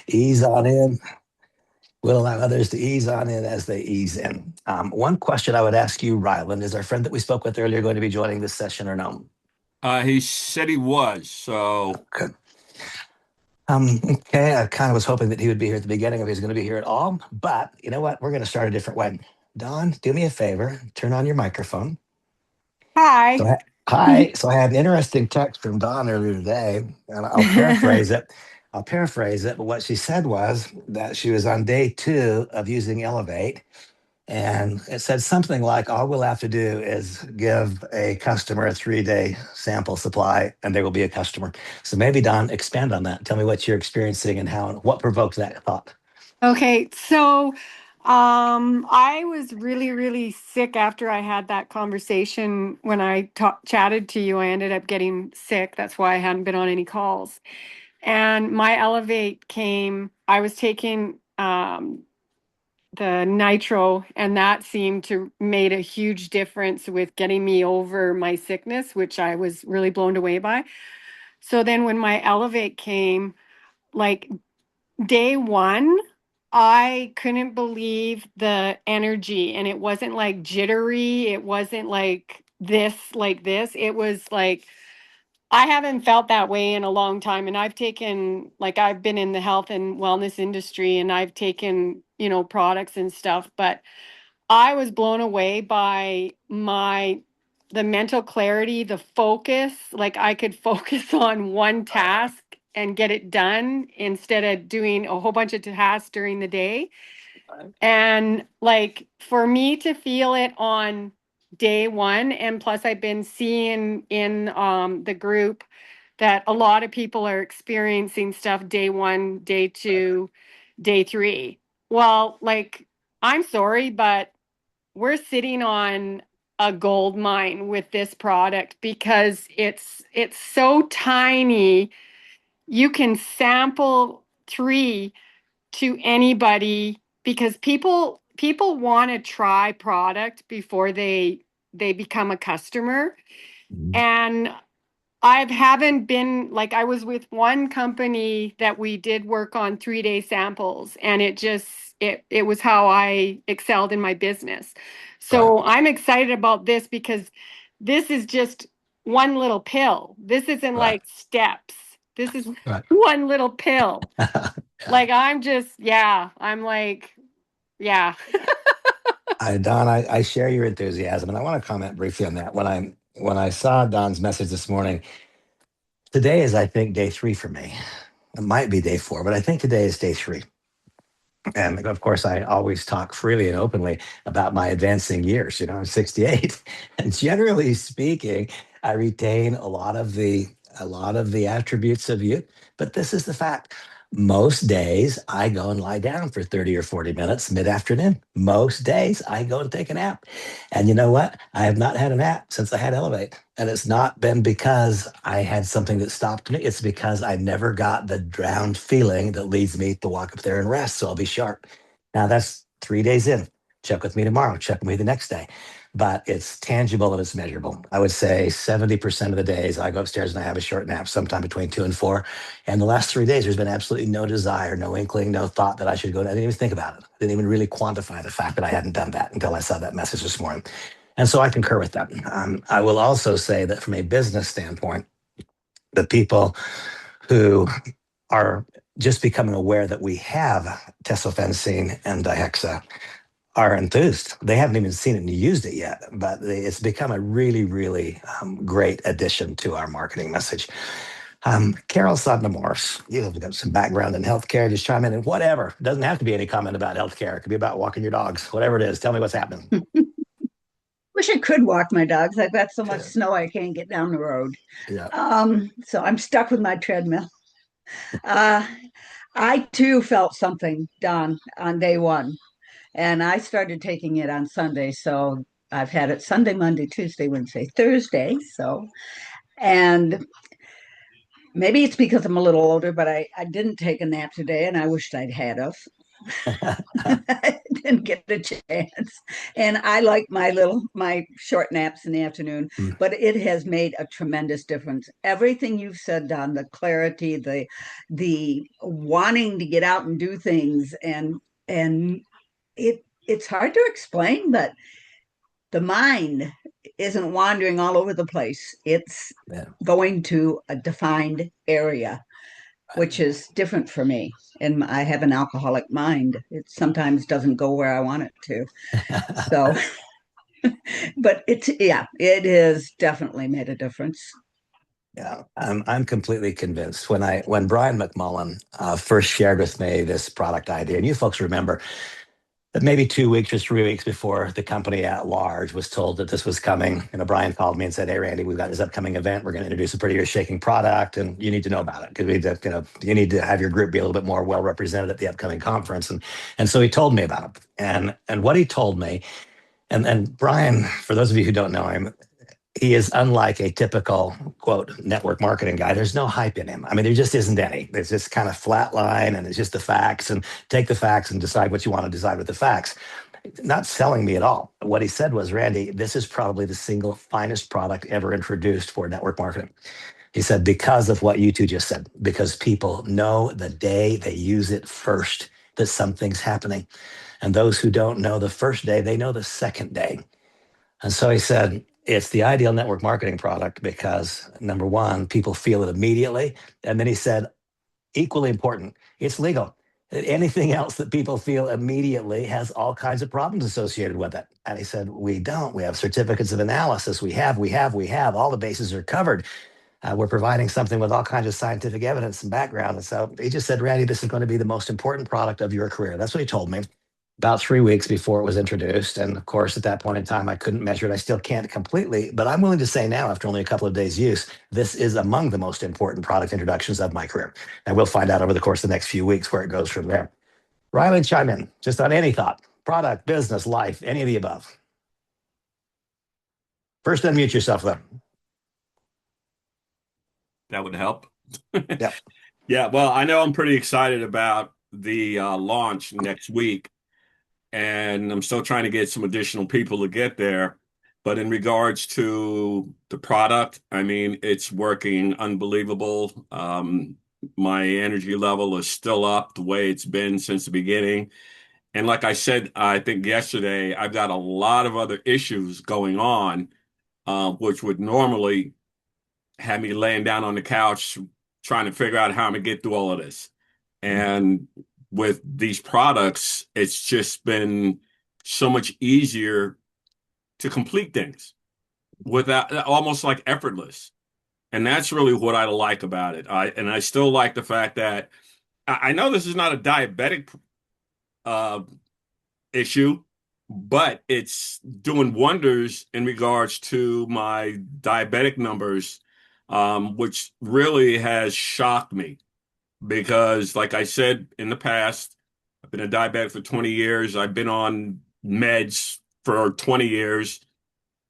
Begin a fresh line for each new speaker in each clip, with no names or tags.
Ease on in. We'll allow others to ease on in as they ease in. One question I would ask you, Ryland, is our friend that we spoke with earlier going to be joining this session or no?
He said he was, so
Good. Okay, I kind of was hoping that he would be here at the beginning if he was going to be here at all. But you know what? We're going to start a different way. Don, do me a favor. Turn on your microphone. So,
Hi.
hi. So I had an interesting text from Dawn earlier today, and I'll paraphrase it. I'll paraphrase it, but what she said was that she was on day two of using Elevate, and it said something like, all we'll have to do is give a customer a 3-day sample supply, and they will be a customer. So maybe Don, expand on that. Tell me what you're experiencing and how, what provoked that thought.
Okay, so I was really, really sick after I had that conversation. When I chatted to you, I ended up getting sick. That's why I hadn't been on any calls. And my Elevate came, I was taking the nitro, and that seemed to made a huge difference with getting me over my sickness, which I was really blown away by. So then when my Elevate came, like day one, I couldn't believe the energy, and it wasn't like jittery. It wasn't like this. It was like I haven't felt that way in a long time. And I've been in the health and wellness industry, and I've taken, products and stuff, but I was blown away by the mental clarity, the focus. Like I could focus on one task and get it done instead of doing a whole bunch of tasks during the day. And like for me to feel it on day one, and plus I've been seeing in the group that a lot of people are experiencing stuff day one, day two, day three. Well, like I'm sorry, but we're sitting on a gold mine with this product because it's so tiny. You can sample 3 to anybody because people want to try product before they become a customer.
Mhm.
And I haven't been like I was with one company that we did work on 3-day samples, and it was how I excelled in my business.
Right,
So I'm excited about this because this is just one little pill. This isn't
right,
like steps. This is
right.
one little pill.
Yeah.
Like I'm like, yeah.
Don, I share your enthusiasm, and I want to comment briefly on that. When I saw Don's message this morning, today is I think day three for me. It might be day four, but I think today is day three. And of course, I always talk freely and openly about my advancing years. I'm 68, and generally speaking, I retain a lot of the attributes of youth. But this is the fact. Most days I go and lie down for 30 or 40 minutes mid-afternoon. Most days I go to take a nap. And you know what? I have not had a nap since I had Elevate. And it's not been because I had something that stopped me. It's because I never got the drowned feeling that leads me to walk up there and rest. So I'll be sharp. Now that's 3 days in. Check with me tomorrow. Check with me the next day. But it's tangible and it's measurable. I would say 70% of the days I go upstairs and I have a short nap sometime between 2 and 4. And the last 3 days, there's been absolutely no desire, no inkling, no thought that I should go. I didn't even think about it. I didn't even really quantify the fact that I hadn't done that until I saw that message this morning. And so I concur with that. I will also say that from a business standpoint, the people who are just becoming aware that we have tesofensine and dihexa are enthused. They haven't even seen it and used it yet, but it's become a really, really great addition to our marketing message. Carol Sodna Morse, you've got some background in healthcare. Just chime in and whatever. It doesn't have to be any comment about healthcare. It could be about walking your dogs, whatever it is. Tell me what's happening.
Wish I could walk my dogs. I've got so much
Yeah.
snow I can't get down the road.
Yeah.
So I'm stuck with my treadmill. Uh, I too felt something done on day one, and I started taking it on Sunday. So I've had it Sunday, Monday, Tuesday, Wednesday, Thursday. And maybe it's because I'm a little older, but I didn't take a nap today, and I wished I'd had of. I didn't get a chance. And I like my short naps in the afternoon,
Mm,
but it has made a tremendous difference. Everything you've said, Don, the clarity, the wanting to get out and do things, and it's hard to explain, but the mind isn't wandering all over the place. It's
yeah,
going to a defined area, which is different for me. And I have an alcoholic mind. It sometimes doesn't go where I want it to. So, but yeah, it has definitely made a difference.
yeah. I'm completely convinced. When Brian McMullen first shared with me this product idea, and you folks remember that maybe 2 weeks or 3 weeks before the company at large was told that this was coming, Brian called me and said, "Hey, Randy, we've got this upcoming event. We're going to introduce a pretty earth-shaking product, and you need to know about it because we need to, you need to have your group be a little bit more well represented at the upcoming conference." And so he told me about it, and what he told me, and Brian, for those of you who don't know him, he is unlike a typical quote network marketing guy. There's no hype in him. I mean, there just isn't any. There's just kind of flat line, and it's just the facts, and take the facts and decide what you want to decide with the facts. Not selling me at all. What he said was, "Randy, this is probably the single finest product ever introduced for network marketing." He said, because of what you two just said, because people know the day they use it first that something's happening. And those who don't know the first day, they know the second day. And so he said, it's the ideal network marketing product because number one, people feel it immediately. And then he said, equally important, it's legal. Anything else that people feel immediately has all kinds of problems associated with it. And he said, we don't. We have certificates of analysis. We have. All the bases are covered. We're providing something with all kinds of scientific evidence and background. And so he just said, Randy, this is going to be the most important product of your career. That's what he told me about 3 weeks before it was introduced. And of course, at that point in time, I couldn't measure it. I still can't completely, but I'm willing to say now, after only a couple of days' use, this is among the most important product introductions of my career. And we'll find out over the course of the next few weeks where it goes from there. Riley, chime in just on any thought, product, business, life, any of the above. First, unmute yourself, though.
That would help.
Yep.
Yeah, well, I know I'm pretty excited about the launch next week, and I'm still trying to get some additional people to get there. But in regards to the product, I mean, it's working unbelievable. My energy level is still up the way it's been since the beginning. And like I said, I think yesterday, I've got a lot of other issues going on, which would normally have me laying down on the couch trying to figure out how I'm gonna get through all of this. And with these products, it's just been so much easier to complete things without almost like effortless. And that's really what I like about it. I still like the fact that I know this is not a diabetic uh, issue, but it's doing wonders in regards to my diabetic numbers, which really has shocked me because, like I said in the past, I've been a diabetic for 20 years. I've been on meds for 20 years,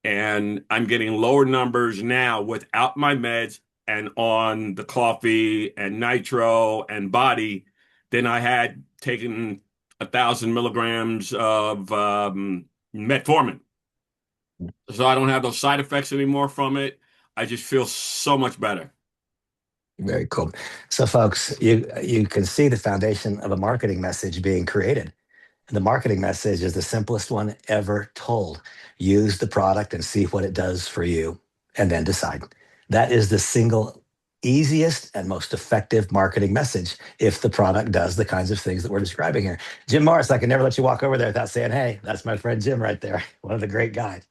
and I'm getting lower numbers now without my meds and on the coffee and nitro and body than I had taken 1,000 milligrams of metformin. So I don't have those side effects anymore from it. I just feel so much better.
Very cool. So, folks, you can see the foundation of a marketing message being created. And the marketing message is the simplest one ever told. Use the product and see what it does for you, and then decide. That is the single easiest and most effective marketing message if the product does the kinds of things that we're describing here. Jim Morris, I can never let you walk over there without saying, hey, that's my friend Jim right there, one of the great guys.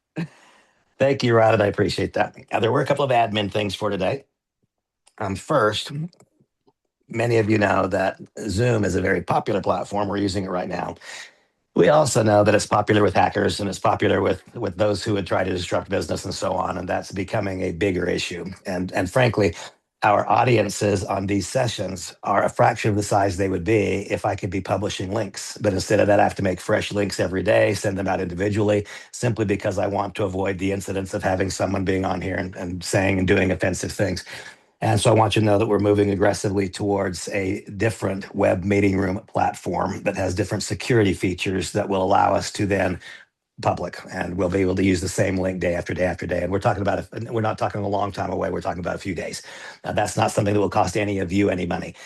Thank you, Rod. I appreciate that. Now, there were a couple of admin things for today. First, many of you know that Zoom is a very popular platform. We're using it right now. We also know that it's popular with hackers and it's popular with those who would try to disrupt business and so on, and that's becoming a bigger issue. And frankly, our audiences on these sessions are a fraction of the size they would be if I could be publishing links. But instead of that, I have to make fresh links every day, send them out individually, simply because I want to avoid the incidents of having someone being on here and saying and doing offensive things. And so I want you to know that we're moving aggressively towards a different web meeting room platform that has different security features that will allow us to then public, and we'll be able to use the same link day after day after day. And we're talking about, we're not talking a long time away. We're talking about a few days. That's not something that will cost any of you any money.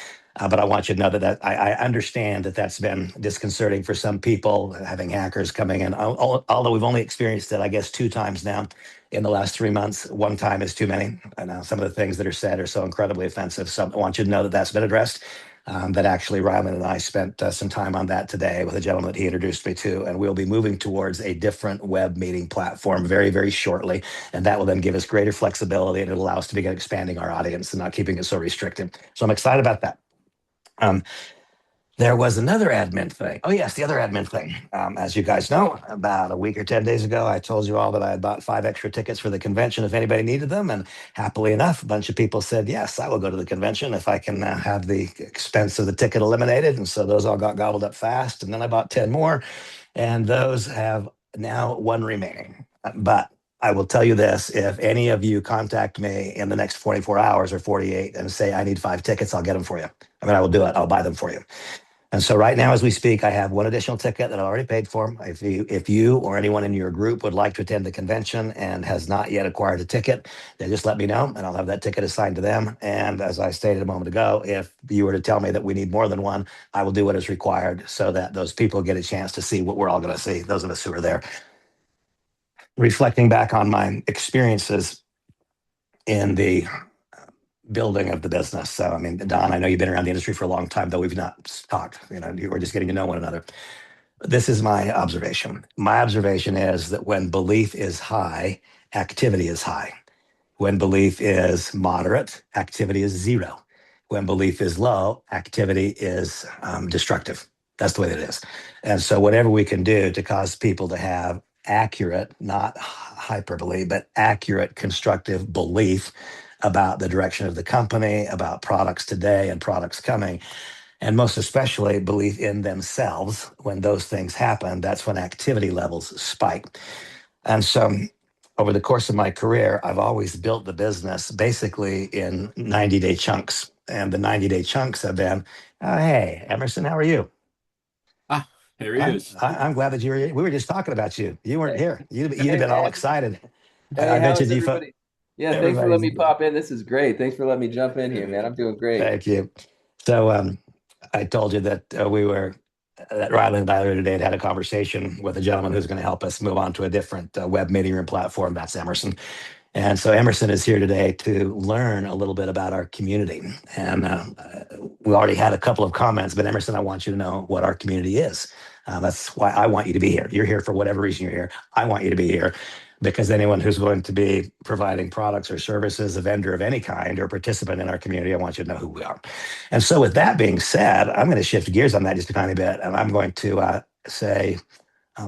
But I want you to know that I understand that that's been disconcerting for some people, having hackers coming in. Although we've only experienced it, I guess, 2 times now in the last 3 months. One time is too many. And some of the things that are said are so incredibly offensive. So I want you to know that that's been addressed. That actually Ryland and I spent some time on that today with a gentleman that he introduced me to, and we'll be moving towards a different web meeting platform very, very shortly, and that will then give us greater flexibility, and it'll allow us to begin expanding our audience and not keeping it so restricted. So I'm excited about that. There was another admin thing. Oh, yes, the other admin thing. As you guys know, about a week or 10 days ago, I told you all that I had bought 5 extra tickets for the convention if anybody needed them. And happily enough, a bunch of people said, yes, I will go to the convention if I can have the expense of the ticket eliminated. And so those all got gobbled up fast. And then I bought 10 more, and those have now 1 remaining. But I will tell you this, if any of you contact me in the next 24 hours or 48 and say, I need 5 tickets, I'll get them for you. I mean, I will do it. I'll buy them for you. And so right now, as we speak, I have 1 additional ticket that I already paid for. If you or anyone in your group would like to attend the convention and has not yet acquired a ticket, then just let me know and I'll have that ticket assigned to them. And as I stated a moment ago, if you were to tell me that we need more than 1, I will do what is required so that those people get a chance to see what we're all going to see, those of us who are there. Reflecting back on my experiences in the building of the business. So, I mean, Don, I know you've been around the industry for a long time, though we've not talked. We're just getting to know one another. This is my observation. My observation is that when belief is high, activity is high. When belief is moderate, activity is 0. When belief is low, activity is destructive. That's the way that it is. And so, whatever we can do to cause people to have accurate, not hyperbole, but accurate, constructive belief about the direction of the company, about products today and products coming, and most especially belief in themselves. When those things happen, that's when activity levels spike. And so over the course of my career, I've always built the business basically in 90-day chunks. And the 90-day chunks have been, hey, Emerson, how are you?
Ah, there he is.
I'm glad that you were here. We were just talking about you. You weren't here. You'd
Hey,
have been all
man.
excited.
Hey,
I
how
mentioned
is
you.
everybody? Yeah, thanks for
Everybody's
letting me pop in. This is great. Thanks for letting me jump in here, man. I'm doing great.
Thank you. So I told you that that Riley and I earlier today had a conversation with a gentleman who's going to help us move on to a different web meeting room platform. That's Emerson. And so Emerson is here today to learn a little bit about our community. And we already had a couple of comments, but Emerson, I want you to know what our community is. That's why I want you to be here. You're here for whatever reason you're here. I want you to be here because anyone who's going to be providing products or services, a vendor of any kind or participant in our community, I want you to know who we are. And so with that being said, I'm going to shift gears on that just a tiny bit. And I'm going to say,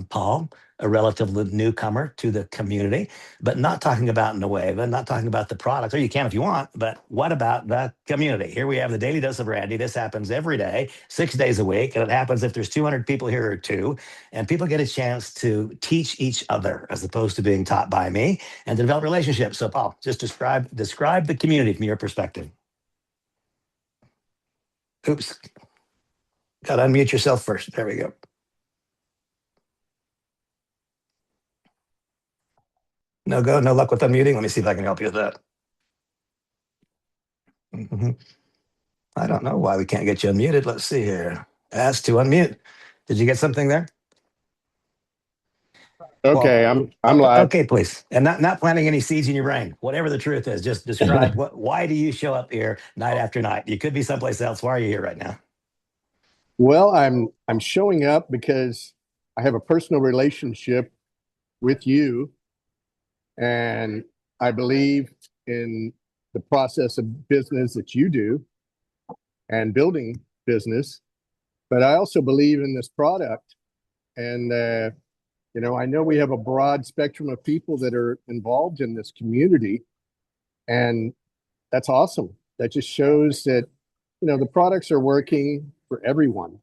Paul, a relatively newcomer to the community, but not talking about Nueva, not talking about the products, or you can if you want, but what about the community? Here we have the Daily Dose of Randy. This happens every day, 6 days a week, and it happens if there's 200 people here or 2, and people get a chance to teach each other as opposed to being taught by me and to develop relationships. So, Paul, just describe the community from your perspective. Oops, got to unmute yourself first. There we go. No go, no luck with unmuting. Let me see if I can help you with that. I don't know why we can't get you unmuted. Let's see here. Ask to unmute. Did you get something there?
Okay, I'm live.
Okay, please. And not planting any seeds in your brain. Whatever the truth is, just describe why do you show up here night after night? You could be someplace else. Why are you here right now?
Well, I'm showing up because I have a personal relationship with you, and I believe in the process of business that you do and building business. But I also believe in this product, and I know we have a broad spectrum of people that are involved in this community, and that's awesome. That just shows that the products are working for everyone,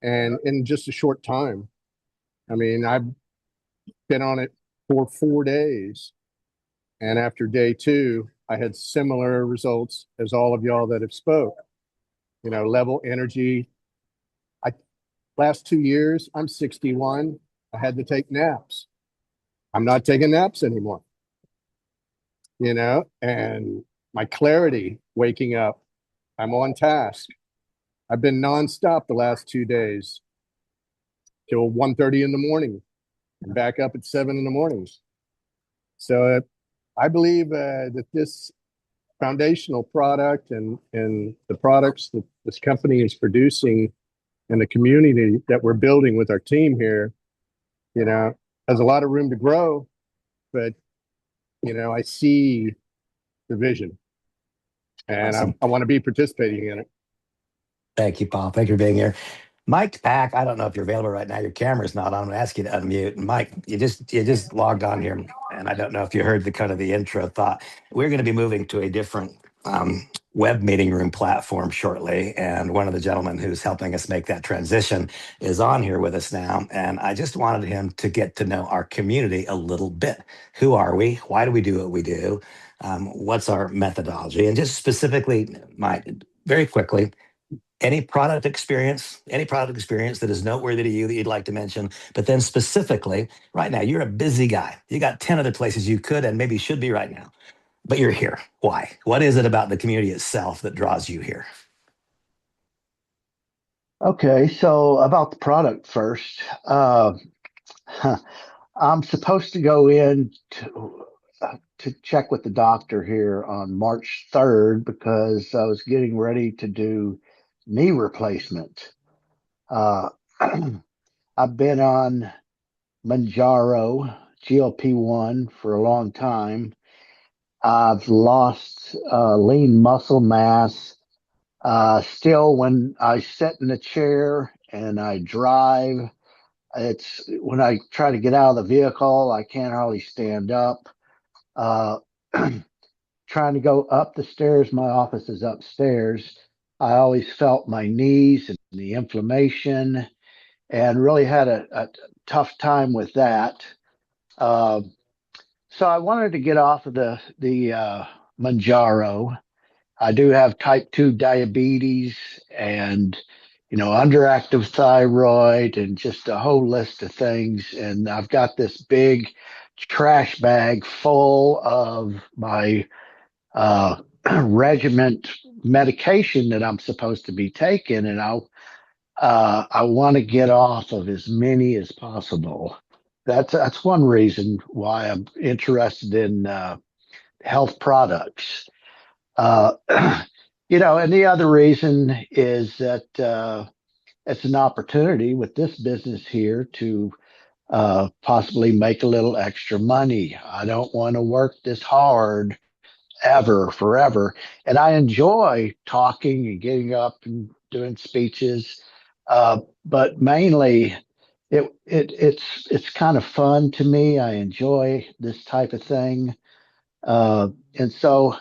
and in just a short time. I mean, I've been on it for 4 days, and after day 2, I had similar results as all of y'all that have spoke. Level energy. I Last 2 years, I'm 61. I had to take naps. I'm not taking naps anymore. And my clarity waking up, I'm on task. I've been nonstop the last 2 days till 1:30 in the morning and back up at 7 in the mornings. So I believe that this foundational product and the products that this company is producing and the community that we're building with our team here, has a lot of room to grow, but, I see the vision and
Awesome.
I want to be participating in it.
Thank you, Paul. Thank you for being here. Mike Pack, I don't know if you're available right now. Your camera's not on. I'm going to ask you to unmute. Mike, you just logged on here, and I don't know if you heard the intro thought. We're going to be moving to a different web meeting room platform shortly, and one of the gentlemen who's helping us make that transition is on here with us now. And I just wanted him to get to know our community a little bit. Who are we? Why do we do what we do? What's our methodology? And just specifically, Mike, very quickly, any product experience that is noteworthy to you that you'd like to mention, but then specifically right now, you're a busy guy. You got 10 other places you could and maybe should be right now, but you're here. Why? What is it about the community itself that draws you here?
Okay, so about the product first. I'm supposed to go in to check with the doctor here on March 3rd because I was getting ready to do knee replacement. Uh, I've been on Manjaro GLP-1 for a long time. I've lost lean muscle mass. Still, when I sit in a chair and I drive, it's when I try to get out of the vehicle, I can't hardly stand up. Uh, Trying to go up the stairs, my office is upstairs. I always felt my knees and the inflammation and really had a tough time with that. Uh, so I wanted to get off of the Manjaro. I do have type 2 diabetes and, underactive thyroid and just a whole list of things. And I've got this big trash bag full of my regiment medication that I'm supposed to be taking. And I want to get off of as many as possible. That's one reason why I'm interested in health products. Uh, and the other reason is that it's an opportunity with this business here to possibly make a little extra money. I don't want to work this hard ever, forever. And I enjoy talking and getting up and doing speeches, but mainly it's kind of fun to me. I enjoy this type of thing, and so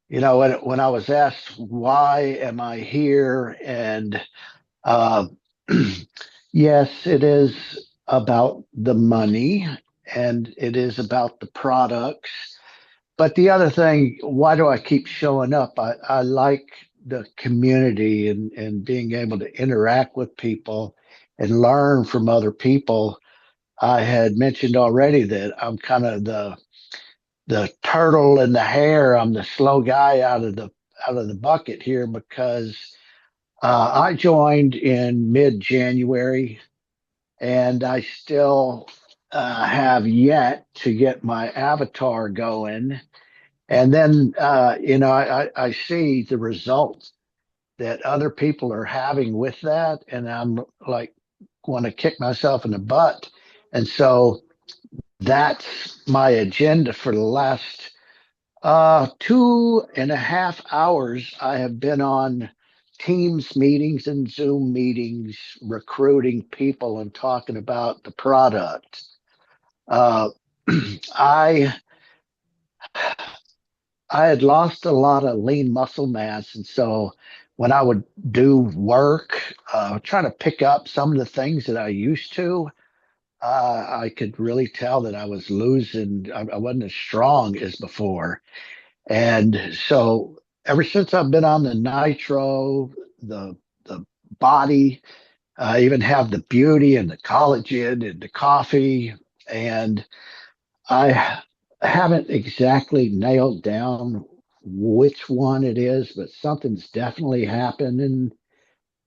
when I was asked why am I here, and uh, yes, it is about the money and it is about the products. But the other thing, why do I keep showing up? I like the community and being able to interact with people and learn from other people. I had mentioned already that I'm kind of the turtle in the hare. I'm the slow guy out of the bucket here because I joined in mid-January, and I still have yet to get my avatar going. And then, I see the results that other people are having with that, and I'm like, want to kick myself in the butt. And so that's my agenda for the last 2.5 hours. I have been on Teams meetings and Zoom meetings, recruiting people and talking about the product. Uh, I I had lost a lot of lean muscle mass, and so when I would do work, trying to pick up some of the things that I used to, I could really tell that I was losing. I wasn't as strong as before. And so ever since I've been on the nitro, the body, I even have the beauty and the collagen and the coffee. And I haven't exactly nailed down which one it is, but something's definitely happening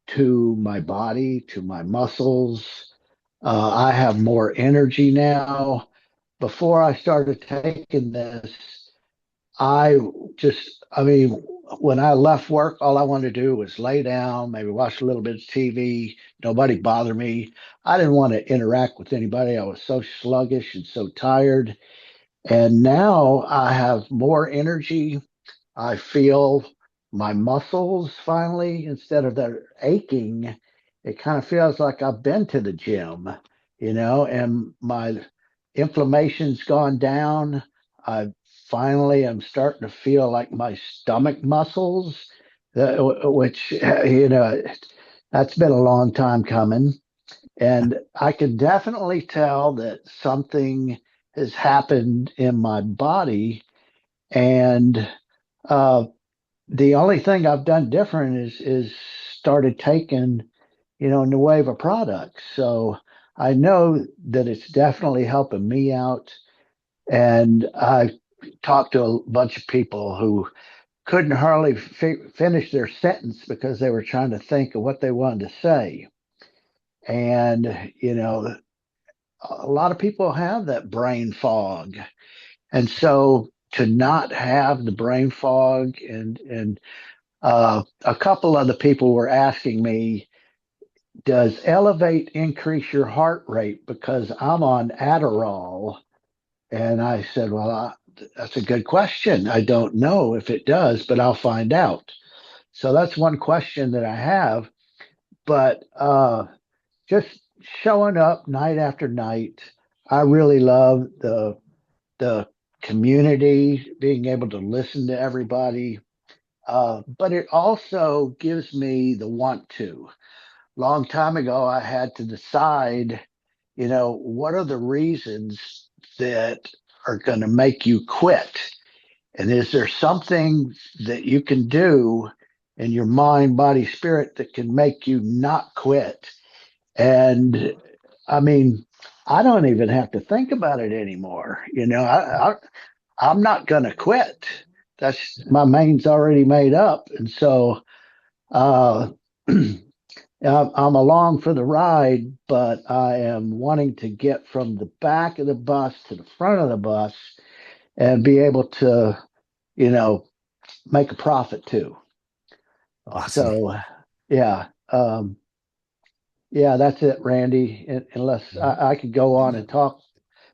to my body, to my muscles. I have more energy now. Before I started taking this, I mean, when I left work, all I wanted to do was lay down, maybe watch a little bit of TV, nobody bother me. I didn't want to interact with anybody. I was so sluggish and so tired. And now I have more energy. I feel my muscles finally, instead of they're aching, it kind of feels like I've been to the gym, and my inflammation's gone down. I finally am starting to feel like my stomach muscles, which, that's been a long time coming. And I can definitely tell that something has happened in my body. And uh, the only thing I've done different is started taking, Nueva products. So I know that it's definitely helping me out. And I talked to a bunch of people who couldn't hardly finish their sentence because they were trying to think of what they wanted to say. And, a lot of people have that brain fog. And so to not have the brain fog and a couple of the people were asking me, does Elevate increase your heart rate? Because I'm on Adderall. And I said, well, that's a good question. I don't know if it does, but I'll find out. So that's one question that I have. But just showing up night after night, I really love the community, being able to listen to everybody. But it also gives me the want to. Long time ago, I had to decide, what are the reasons that are going to make you quit? And is there something that you can do in your mind, body, spirit that can make you not quit? And I mean, I don't even have to think about it anymore. I'm not going to quit. That's my mind's already made up. And so uh, I'm along for the ride, but I am wanting to get from the back of the bus to the front of the bus and be able to, you know, make a profit too.
Awesome.
So, yeah, yeah, that's it, Randy. Unless I could go on and talk,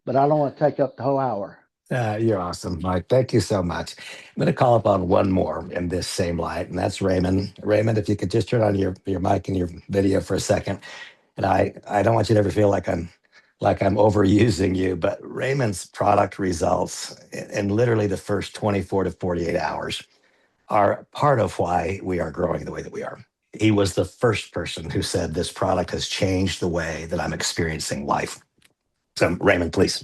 but I don't want to take up the whole hour.
You're awesome, Mike. Thank you so much. I'm going to call upon one more in this same light, and that's Raymond. Raymond, if you could just turn on your mic and your video for a second. And I don't want you to ever feel like I'm overusing you, but Raymond's product results in literally the first 24 to 48 hours are part of why we are growing the way that we are. He was the first person who said this product has changed the way that I'm experiencing life. So, Raymond, please.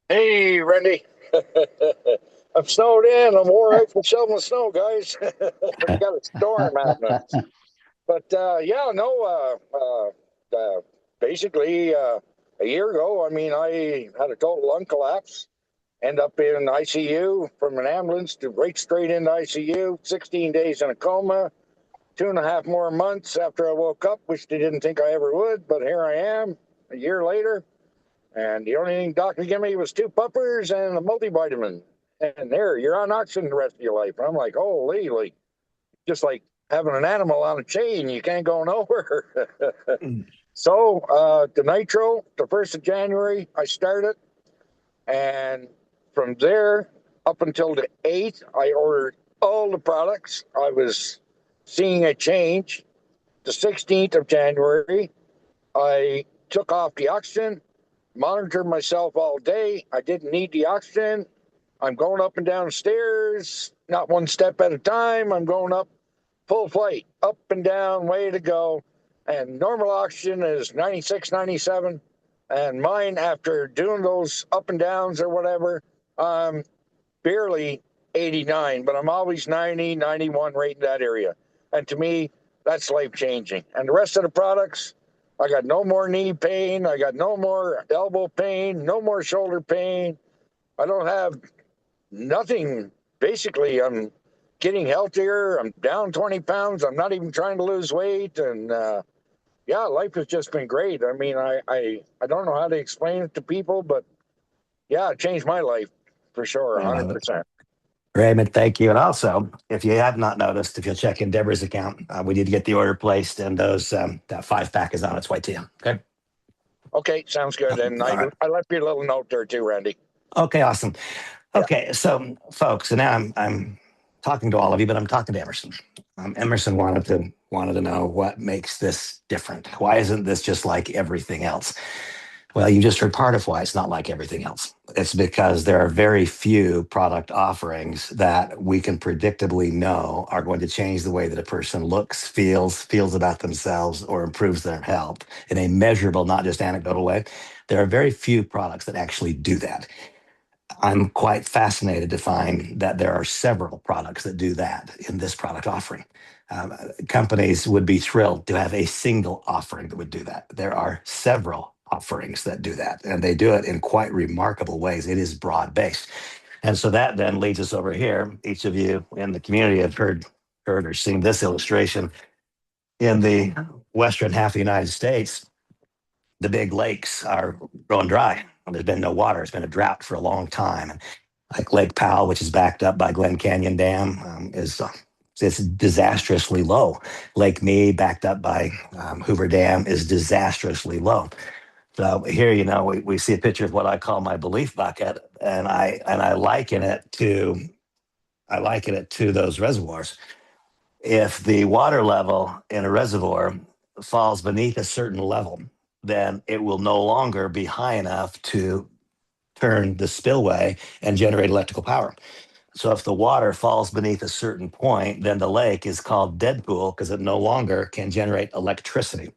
Hey, Randy. I'm snowed in. I'm all right for shoveling snow, guys. We got a storm happening. But yeah, no, basically a year ago, I mean, I had a total lung collapse, end up in ICU from an ambulance to right straight into ICU, 16 days in a coma, 2.5 more months after I woke up, which they didn't think I ever would. But here I am a year later. And the only thing doctor gave me was 2 puppers and a multivitamin. And there, you're on oxygen the rest of your life. And I'm like, holy, like, just like having an animal on a chain. You can't go nowhere. So the nitro, the 1st of January, I started. And from there up until the 8th, I ordered all the products. I was seeing a change. The 16th of January, I took off the oxygen, monitored myself all day. I didn't need the oxygen. I'm going up and down stairs, not one step at a time. I'm going up full flight, up and down, way to go. And normal oxygen is 96, 97. And mine, after doing those up and downs or whatever, barely 89, but I'm always 90, 91, right in that area. And to me, that's life changing. And the rest of the products, I got no more knee pain. I got no more elbow pain, no more shoulder pain. I don't have nothing. Basically, I'm getting healthier. I'm down 20 pounds. I'm not even trying to lose weight. And yeah, life has just been great. I mean, I don't know how to explain it to people, but yeah, it changed my life for sure, 100%.
Raymond, thank you. And also, if you have not noticed, if you'll check in Deborah's account, we need to get the order placed, and those that 5-pack is on its way to you. Okay.
Okay, sounds good. And I left you a little note there too, Randy.
Okay, awesome. Okay, so folks, and now I'm talking to all of you, but I'm talking to Emerson. Emerson wanted to know what makes this different. Why isn't this just like everything else? Well, you just heard part of why it's not like everything else. It's because there are very few product offerings that we can predictably know are going to change the way that a person looks, feels about themselves, or improves their health in a measurable, not just anecdotal way. There are very few products that actually do that. I'm quite fascinated to find that there are several products that do that in this product offering. Companies would be thrilled to have a single offering that would do that. There are several offerings that do that, and they do it in quite remarkable ways. It is broad based. And so that then leads us over here. Each of you in the community have heard or seen this illustration. In the western half of the United States, the big lakes are growing dry. There's been no water. It's been a drought for a long time. And like Lake Powell, which is backed up by Glen Canyon Dam, is it's disastrously low. Lake Mead, backed up by Hoover Dam, is disastrously low. So here, we see a picture of what I call my belief bucket, and I liken it to those reservoirs. If the water level in a reservoir falls beneath a certain level, then it will no longer be high enough to turn the spillway and generate electrical power. So if the water falls beneath a certain point, then the lake is called dead pool because it no longer can generate electricity.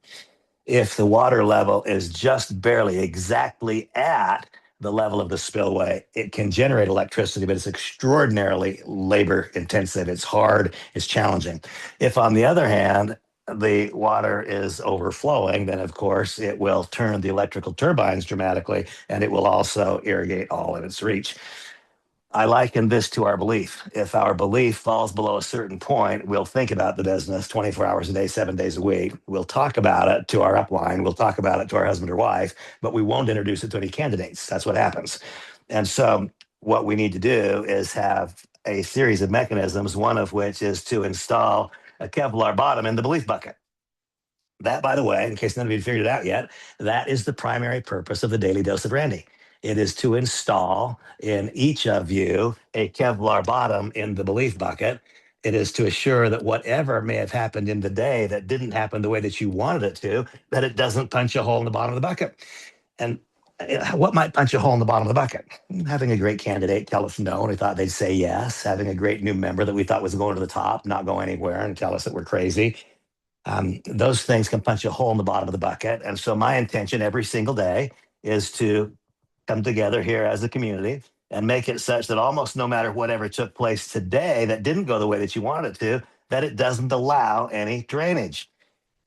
If the water level is just barely exactly at the level of the spillway, it can generate electricity, but it's extraordinarily labor intensive. It's hard, it's challenging. If, on the other hand, the water is overflowing, then of course it will turn the electrical turbines dramatically, and it will also irrigate all in its reach. I liken this to our belief. If our belief falls below a certain point, we'll think about the business 24 hours a day, 7 days a week. We'll talk about it to our upline. We'll talk about it to our husband or wife, but we won't introduce it to any candidates. That's what happens. And so what we need to do is have a series of mechanisms, one of which is to install a Kevlar bottom in the belief bucket. That, by the way, in case none of you figured it out yet, that is the primary purpose of the Daily Dose of Randy. It is to install in each of you a Kevlar bottom in the belief bucket. It is to assure that whatever may have happened in the day that didn't happen the way that you wanted it to, that it doesn't punch a hole in the bottom of the bucket. And what might punch a hole in the bottom of the bucket? Having a great candidate tell us no, and we thought they'd say yes. Having a great new member that we thought was going to the top, not go anywhere, and tell us that we're crazy. Those things can punch a hole in the bottom of the bucket. And so my intention every single day is to come together here as a community and make it such that almost no matter whatever took place today that didn't go the way that you wanted it to, that it doesn't allow any drainage.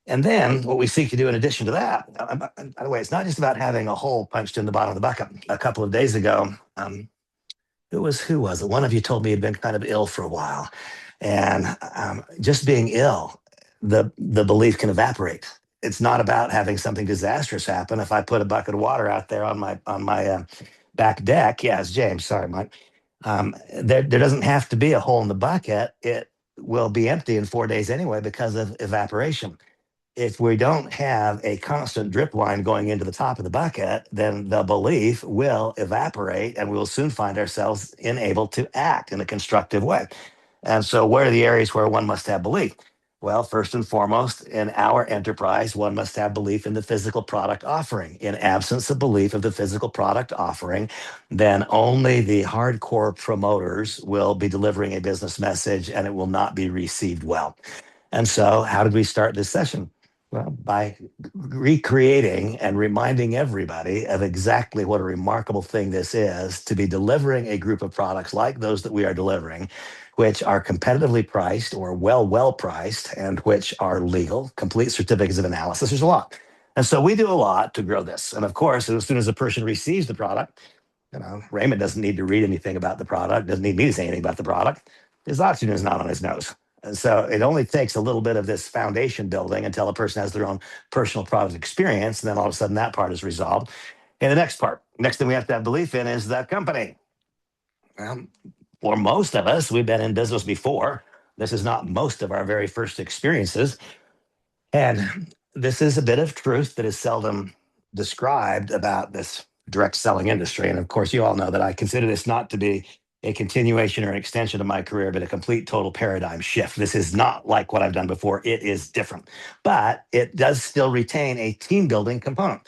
And then what we seek to do in addition to that, by the way, it's not just about having a hole punched in the bottom of the bucket. A couple of days ago, who was it? One of you told me he'd been kind of ill for a while. And just being ill, the belief can evaporate. It's not about having something disastrous happen. If I put a bucket of water out there on my back deck, yeah, it's James. Sorry, Mike. There doesn't have to be a hole in the bucket. It will be empty in 4 days anyway because of evaporation. If we don't have a constant drip line going into the top of the bucket, then the belief will evaporate and we will soon find ourselves unable to act in a constructive way. And so, what are the areas where one must have belief? Well, first and foremost, in our enterprise, one must have belief in the physical product offering. In absence of belief of the physical product offering, then only the hardcore promoters will be delivering a business message and it will not be received well. And so, how did we start this session? Well, by recreating and reminding everybody of exactly what a remarkable thing this is to be delivering a group of products like those that we are delivering, which are competitively priced or well priced and which are legal, complete certificates of analysis. There's a lot. And so we do a lot to grow this. And of course, as soon as a person receives the product, Raymond doesn't need to read anything about the product, doesn't need me to say anything about the product. His oxygen is not on his nose. And so it only takes a little bit of this foundation building until a person has their own personal product experience. And then all of a sudden that part is resolved. And the next part, next thing we have to have belief in is that company. Well, for most of us, we've been in business before. This is not most of our very first experiences. And this is a bit of truth that is seldom described about this direct selling industry. And of course, you all know that I consider this not to be a continuation or an extension of my career, but a complete total paradigm shift. This is not like what I've done before. It is different, but it does still retain a team building component.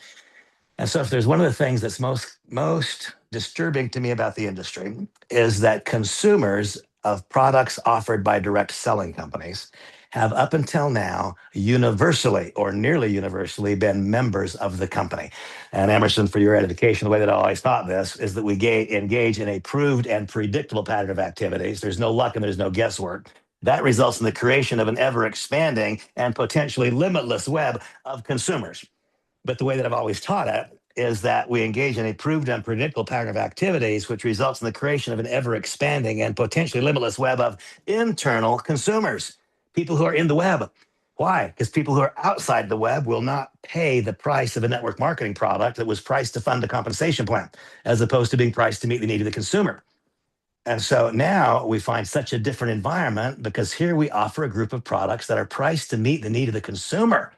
And so if there's one of the things that's most disturbing to me about the industry is that consumers of products offered by direct selling companies have up until now universally or nearly universally been members of the company. And Emerson, for your edification, the way that I always taught this is that we engage in a proved and predictable pattern of activities. There's no luck and there's no guesswork. That results in the creation of an ever expanding and potentially limitless web of consumers. But the way that I've always taught it is that we engage in a proved and predictable pattern of activities, which results in the creation of an ever expanding and potentially limitless web of internal consumers, people who are in the web. Why? Because people who are outside the web will not pay the price of a network marketing product that was priced to fund a compensation plan, as opposed to being priced to meet the need of the consumer. And so now we find such a different environment because here we offer a group of products that are priced to meet the need of the consumer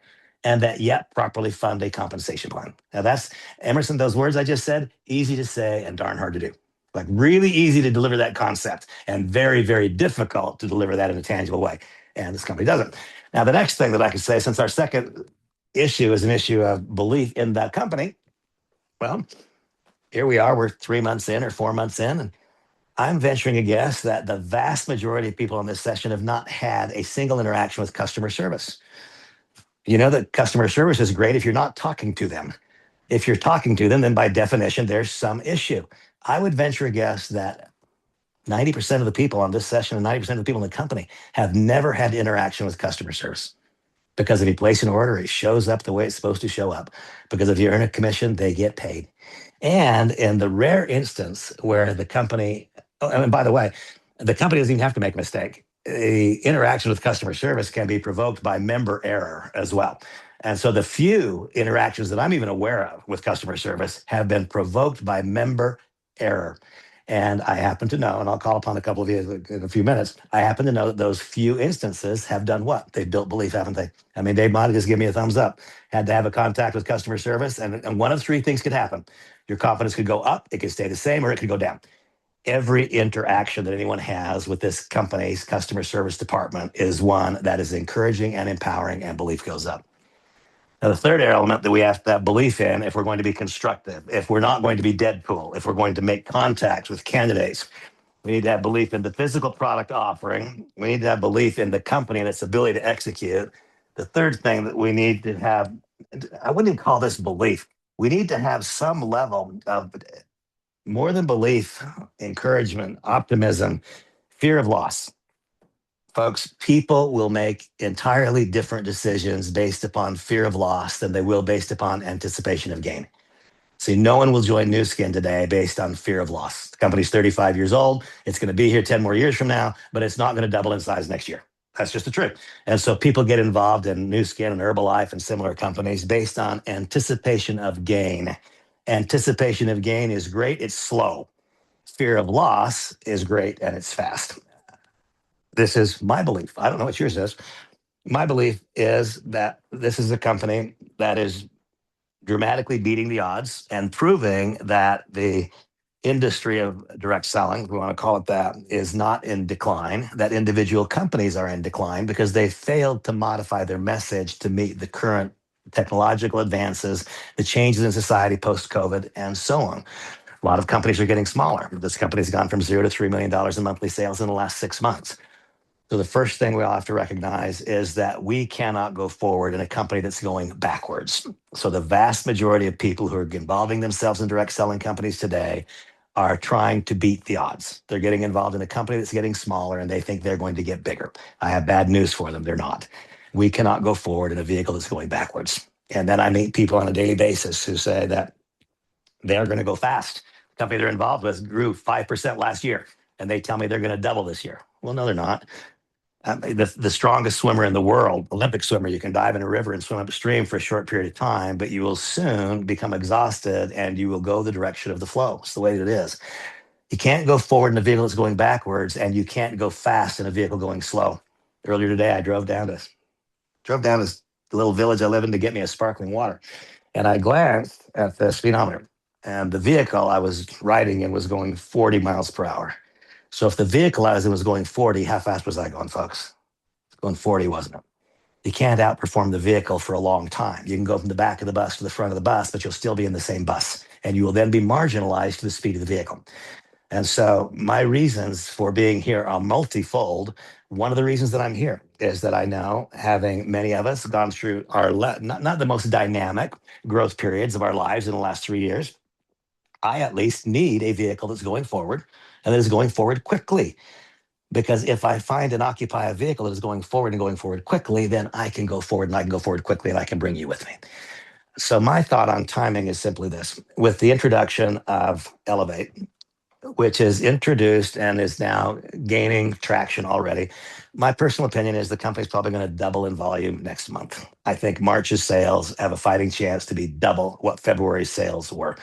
and that yet properly fund a compensation plan. Now that's Emerson, those words I just said, easy to say and darn hard to do. Like really easy to deliver that concept and very, very difficult to deliver that in a tangible way. And this company doesn't. Now, the next thing that I could say, since our second issue is an issue of belief in that company, well, here we are, we're 3 months in or 4 months in, and I'm venturing a guess that the vast majority of people on this session have not had a single interaction with customer service. You know that customer service is great if you're not talking to them. If you're talking to them, then by definition, there's some issue. I would venture a guess that 90% of the people on this session and 90% of the people in the company have never had interaction with customer service. Because if you place an order, it shows up the way it's supposed to show up. Because if you earn a commission, they get paid. And in the rare instance where the company, oh, and by the way, the company doesn't even have to make a mistake. The interaction with customer service can be provoked by member error as well. And so the few interactions that I'm even aware of with customer service have been provoked by member error. And I happen to know, and I'll call upon a couple of you in a few minutes, I happen to know that those few instances have done what? They've built belief, haven't they? I mean, Dave might just give me a thumbs up. Had to have a contact with customer service, and one of three things could happen. Your confidence could go up, it could stay the same, or it could go down. Every interaction that anyone has with this company's customer service department is one that is encouraging and empowering, and belief goes up. Now, the third element that we have to have belief in if we're going to be constructive, if we're not going to be Deadpool, if we're going to make contacts with candidates, we need to have belief in the physical product offering. We need to have belief in the company and its ability to execute. The third thing that we need to have, I wouldn't even call this belief. We need to have some level of more than belief, encouragement, optimism, fear of loss. Folks, people will make entirely different decisions based upon fear of loss than they will based upon anticipation of gain. See, no one will join New Skin today based on fear of loss. The company's 35 years old. It's going to be here 10 more years from now, but it's not going to double in size next year. That's just the truth. And so people get involved in New Skin and Herbalife and similar companies based on anticipation of gain. Anticipation of gain is great. It's slow. Fear of loss is great and it's fast. This is my belief. I don't know what yours is. My belief is that this is a company that is dramatically beating the odds and proving that the industry of direct selling, if we want to call it that, is not in decline, that individual companies are in decline because they failed to modify their message to meet the current technological advances, the changes in society post-COVID, and so on. A lot of companies are getting smaller. This company's gone from $0 to $3 million in monthly sales in the last 6 months. So the first thing we all have to recognize is that we cannot go forward in a company that's going backwards. So the vast majority of people who are involving themselves in direct selling companies today are trying to beat the odds. They're getting involved in a company that's getting smaller and they think they're going to get bigger. I have bad news for them. They're not. We cannot go forward in a vehicle that's going backwards. And then I meet people on a daily basis who say that they are going to go fast. The company they're involved with grew 5% last year, and they tell me they're going to double this year. Well, no, they're not. The strongest swimmer in the world, Olympic swimmer, you can dive in a river and swim upstream for a short period of time, but you will soon become exhausted and you will go the direction of the flow. It's the way that it is. You can't go forward in a vehicle that's going backwards, and you can't go fast in a vehicle going slow. Earlier today, I drove down to the little village I live in to get me a sparkling water, and I glanced at the speedometer, and the vehicle I was riding in was going 40 miles per hour. So if the vehicle I was in was going 40, how fast was I going, folks? Going 40, wasn't it? You can't outperform the vehicle for a long time. You can go from the back of the bus to the front of the bus, but you'll still be in the same bus, and you will then be marginalized to the speed of the vehicle. And so my reasons for being here are multifold. One of the reasons that I'm here is that I know, having many of us gone through our not the most dynamic growth periods of our lives in the last 3 years, I at least need a vehicle that's going forward and that is going forward quickly. Because if I find and occupy a vehicle that is going forward and going forward quickly, then I can go forward and I can go forward quickly and I can bring you with me. So my thought on timing is simply this. With the introduction of Elevate, which is introduced and is now gaining traction already, my personal opinion is the company's probably going to double in volume next month. I think March's sales have a fighting chance to be double what February's sales were.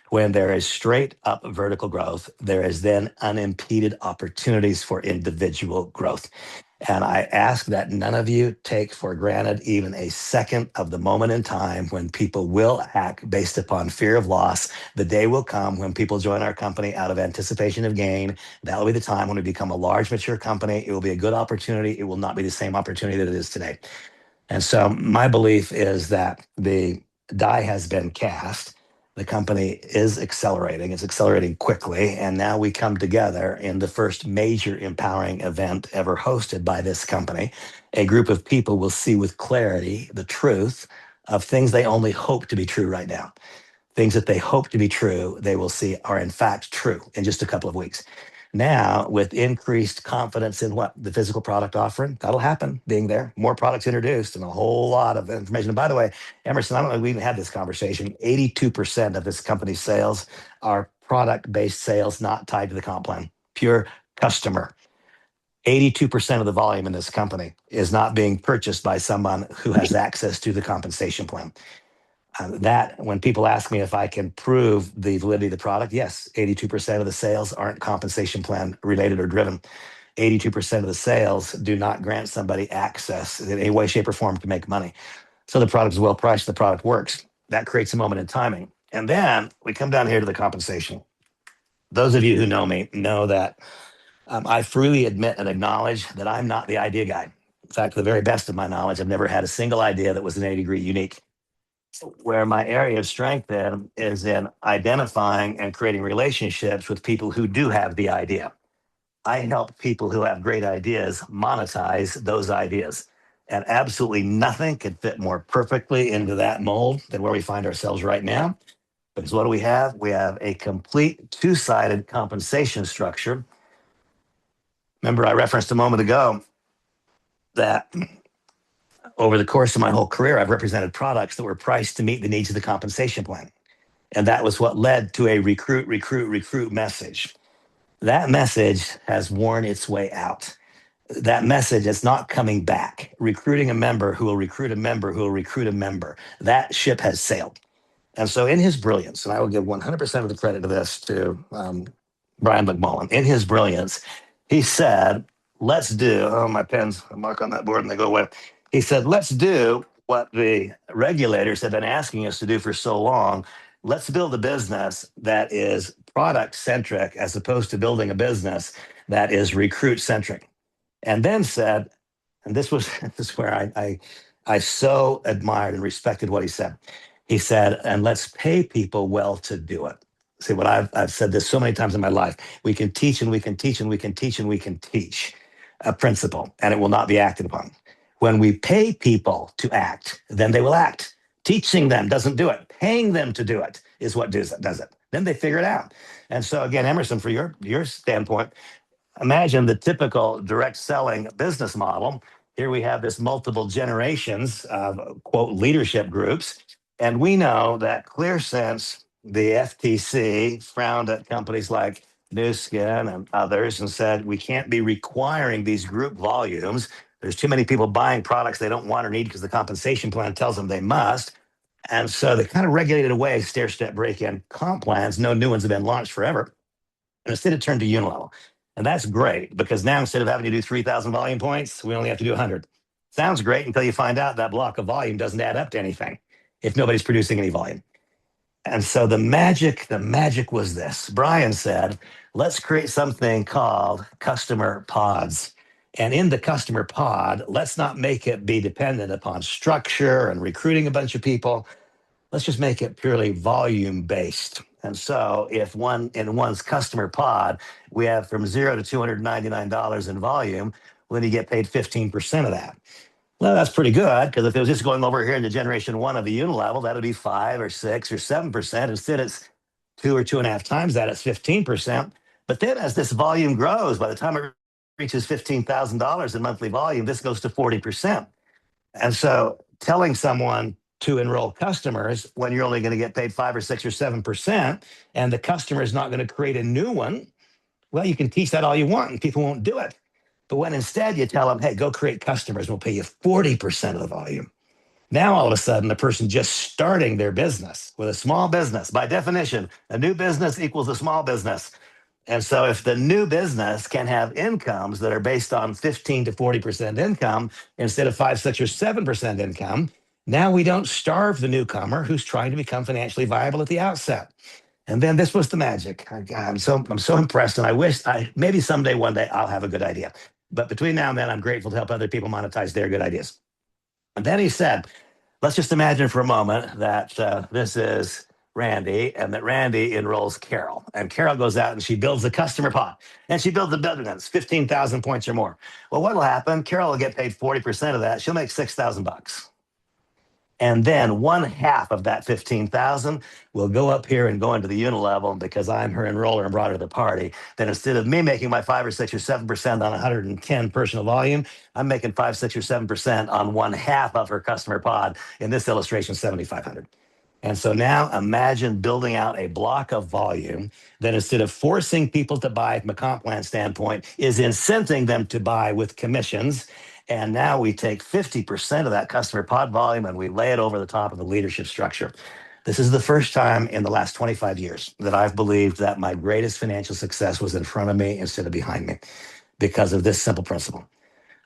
When there is straight up vertical growth, there is then unimpeded opportunities for individual growth. And I ask that none of you take for granted even a second of the moment in time when people will act based upon fear of loss. The day will come when people join our company out of anticipation of gain. That will be the time when we become a large, mature company. It will be a good opportunity. It will not be the same opportunity that it is today. And so my belief is that the die has been cast. The company is accelerating. It's accelerating quickly. And now we come together in the first major empowering event ever hosted by this company. A group of people will see with clarity the truth of things they only hope to be true right now. Things that they hope to be true, they will see are in fact true in just a couple of weeks. Now, with increased confidence in what? The physical product offering, that'll happen being there. More products introduced and a whole lot of information. And by the way, Emerson, I don't know if we even had this conversation. 82% of this company's sales are product-based sales, not tied to the comp plan, pure customer. 82% of the volume in this company is not being purchased by someone who has access to the compensation plan. That when people ask me if I can prove the validity of the product, yes, 82% of the sales aren't compensation plan related or driven. 82% of the sales do not grant somebody access in any way, shape, or form to make money. So the product is well priced, the product works. That creates a moment in timing. And then we come down here to the compensation. Those of you who know me know that I freely admit and acknowledge that I'm not the idea guy. In fact, to the very best of my knowledge, I've never had a single idea that was an 80-degree unique. Where my area of strength then is in identifying and creating relationships with people who do have the idea. I help people who have great ideas monetize those ideas. And absolutely nothing could fit more perfectly into that mold than where we find ourselves right now. Because what do we have? We have a complete two-sided compensation structure. Remember, I referenced a moment ago that over the course of my whole career, I've represented products that were priced to meet the needs of the compensation plan. And that was what led to a recruit message. That message has worn its way out. That message is not coming back. Recruiting a member who will recruit a member who will recruit a member. That ship has sailed. And so, in his brilliance, and I will give 100% of the credit to this to Brian McMullen, in his brilliance, he said, let's do, oh, my pens, I mark on that board and they go away. He said, let's do what the regulators have been asking us to do for so long. Let's build a business that is product centric as opposed to building a business that is recruit centric. And then said, and this is where I so admired and respected what he said. He said, and let's pay people well to do it. See, what I've said this so many times in my life. We can teach and we can teach and we can teach and we can teach. a principle, and it will not be acted upon. When we pay people to act, then they will act. Teaching them doesn't do it. Paying them to do it is what does it. Then they figure it out. And so again, Emerson, for your standpoint, imagine the typical direct selling business model. Here we have this multiple generations of, quote, leadership groups. And we know that ClearSense, the FTC, frowned at companies like Nu Skin and others and said, we can't be requiring these group volumes. There's too many people buying products they don't want or need because the compensation plan tells them they must. And so they kind of regulated away stair-step break-in comp plans. No new ones have been launched forever. And instead it turned to unilevel. And that's great because now instead of having to do 3,000 volume points, we only have to do 100. Sounds great until you find out that block of volume doesn't add up to anything if nobody's producing any volume. And so the magic was this. Brian said, let's create something called customer pods. And in the customer pod, let's not make it be dependent upon structure and recruiting a bunch of people. Let's just make it purely volume based. And so if in one's customer pod, we have from $0 to $299 in volume, well, then you get paid 15% of that. Well, that's pretty good because if it was just going over here into generation one of the unilevel, that would be 5 or 6 or 7%. Instead, it's 2 or 2.5 times that, it's 15%. But then as this volume grows, by the time it reaches $15,000 in monthly volume, this goes to 40%. And so telling someone to enroll customers when you're only going to get paid 5 or 6 or 7%, and the customer is not going to create a new one, well, you can teach that all you want and people won't do it. But when instead you tell them, hey, go create customers, we'll pay you 40% of the volume. Now, all of a sudden, the person just starting their business with a small business, by definition, a new business equals a small business. And so if the new business can have incomes that are based on 15 to 40% income instead of 5, 6, or 7% income, now we don't starve the newcomer who's trying to become financially viable at the outset. And then this was the magic. I'm so impressed, and I wish maybe someday, one day, I'll have a good idea. But between now and then, I'm grateful to help other people monetize their good ideas. And then he said, let's just imagine for a moment that this is Randy, and that Randy enrolls Carol. And Carol goes out and she builds a customer pod. And she builds a business, 15,000 points or more. Well, what will happen? Carol will get paid 40% of that. She'll make $6,000. And then 1/2 of that 15,000 will go up here and go into the unilevel because I'm her enroller and brought her to the party. Then instead of me making my 5 or 6 or 7% on 110 personal volume, I'm making 5, 6, or 7% on 1/2 of her customer pod. In this illustration, 7,500. And so now imagine building out a block of volume that instead of forcing people to buy from a comp plan standpoint, is incenting them to buy with commissions. And now we take 50% of that customer pod volume and we lay it over the top of the leadership structure. This is the first time in the last 25 years that I've believed that my greatest financial success was in front of me instead of behind me because of this simple principle.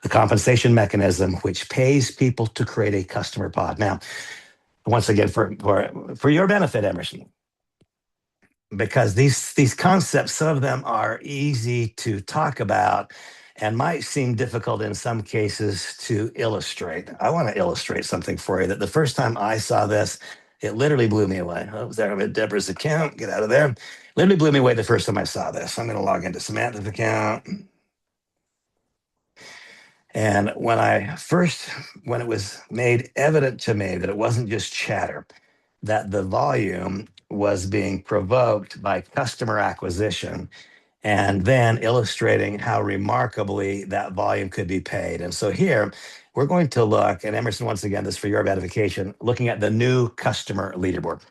The compensation mechanism, which pays people to create a customer pod. Now, once again, for your benefit, Emerson, because these concepts, some of them are easy to talk about and might seem difficult in some cases to illustrate. I want to illustrate something for you that the first time I saw this, it literally blew me away. I was there with Deborah's account, get out of there. Literally blew me away the first time I saw this. I'm going to log into Samantha's account. And when it was made evident to me that it wasn't just chatter, that the volume was being provoked by customer acquisition, and then illustrating how remarkably that volume could be paid. And so here, we're going to look, and Emerson, once again, this is for your edification, looking at the new customer leaderboard.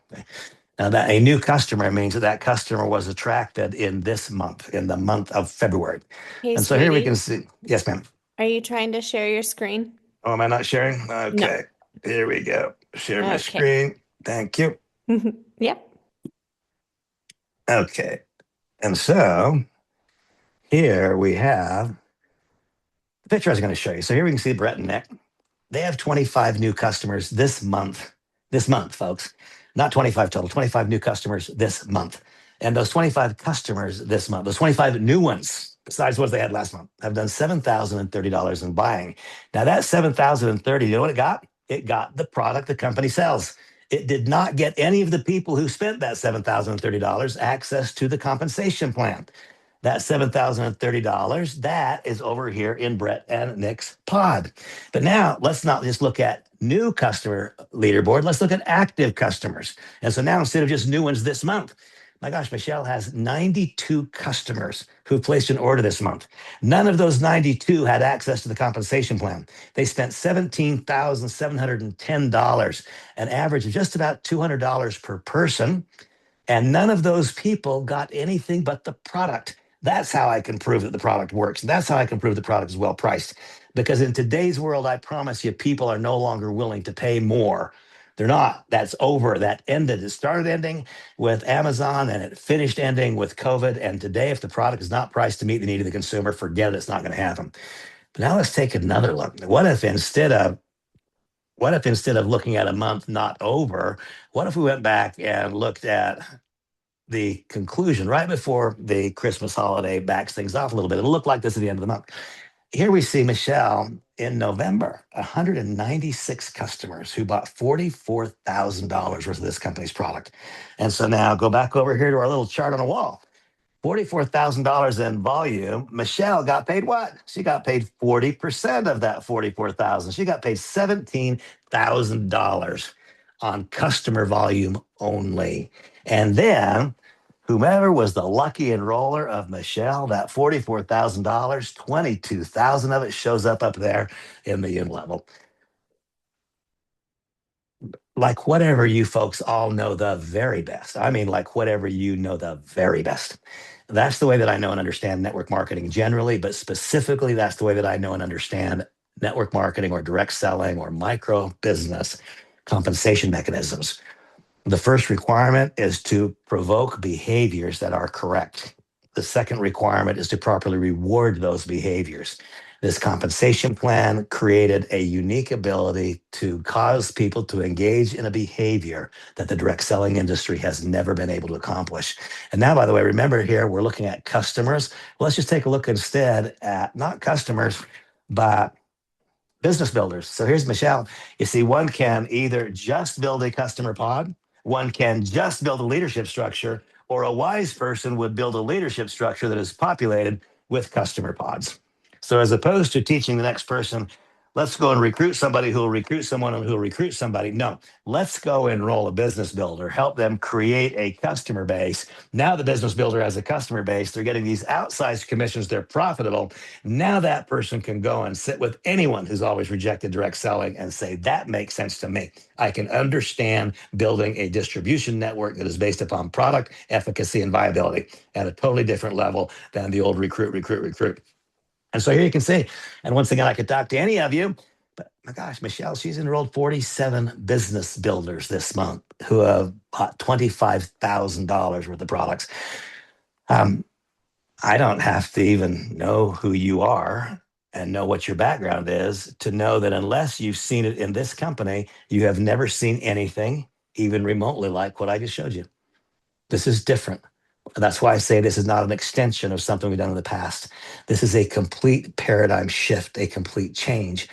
Now, that a new customer means that customer was attracted in this month, in the month of February.
Hey,
and so here we
sweetie,
can see, yes, ma'am.
are you trying to share your screen?
Oh, am I not sharing? Okay, here we go. Share my screen. Thank you.
Yep.
Okay. And so here we have the picture I was going to show you. So here we can see Brett and Nick. They have 25 new customers this month. This month, folks. Not 25 total, 25 new customers this month. And those 25 customers this month, those 25 new ones, besides what they had last month, have done $7,030 in buying. Now that $7,030, you know what it got? It got the product the company sells. It did not get any of the people who spent that $7,030 access to the compensation plan. That $7,030, that is over here in Brett and Nick's pod. But now let's not just look at new customer leaderboard. Let's look at active customers. And so now instead of just new ones this month, my gosh, Michelle has 92 customers who placed an order this month. None of those 92 had access to the compensation plan. They spent $17,710, an average of just about $200 per person. And none of those people got anything but the product. That's how I can prove that the product works. That's how I can prove the product is well priced. Because in today's world, I promise you, people are no longer willing to pay more. They're not. That's over. That ended. It started ending with Amazon and it finished ending with COVID. And today, if the product is not priced to meet the need of the consumer, forget it. It's not going to happen. But now let's take another look. What if instead of looking at a month not over, what if we went back and looked at the conclusion right before the Christmas holiday backs things off a little bit? It'll look like this at the end of the month. Here we see Michelle in November, 196 customers who bought $44,000 worth of this company's product. And so now go back over here to our little chart on the wall. $44,000 in volume. Michelle got paid what? She got paid 40% of that 44,000. She got paid $17,000 on customer volume only. And then whomever was the lucky enroller of Michelle, that $44,000, 22,000 of it shows up there in the in level. Like whatever you folks all know the very best. I mean, like whatever you know the very best. That's the way that I know and understand network marketing generally, but specifically, that's the way that I know and understand network marketing or direct selling or micro business compensation mechanisms. The first requirement is to provoke behaviors that are correct. The second requirement is to properly reward those behaviors. This compensation plan created a unique ability to cause people to engage in a behavior that the direct selling industry has never been able to accomplish. And now, by the way, remember here, we're looking at customers. Well, let's just take a look instead at not customers, but business builders. So here's Michelle. You see, one can either just build a customer pod, one can just build a leadership structure, or a wise person would build a leadership structure that is populated with customer pods. So as opposed to teaching the next person, let's go and recruit somebody who will recruit someone who will recruit somebody. No, let's go enroll a business builder, help them create a customer base. Now the business builder has a customer base. They're getting these outsized commissions. They're profitable. Now that person can go and sit with anyone who's always rejected direct selling and say, that makes sense to me. I can understand building a distribution network that is based upon product, efficacy, and viability at a totally different level than the old recruit. And so here you can see, and once again, I could talk to any of you, but my gosh, Michelle, she's enrolled 47 business builders this month who have bought $25,000 worth of products. I don't have to even know who you are and know what your background is to know that unless you've seen it in this company, you have never seen anything even remotely like what I just showed you. This is different. That's why I say this is not an extension of something we've done in the past. This is a complete paradigm shift, a complete change.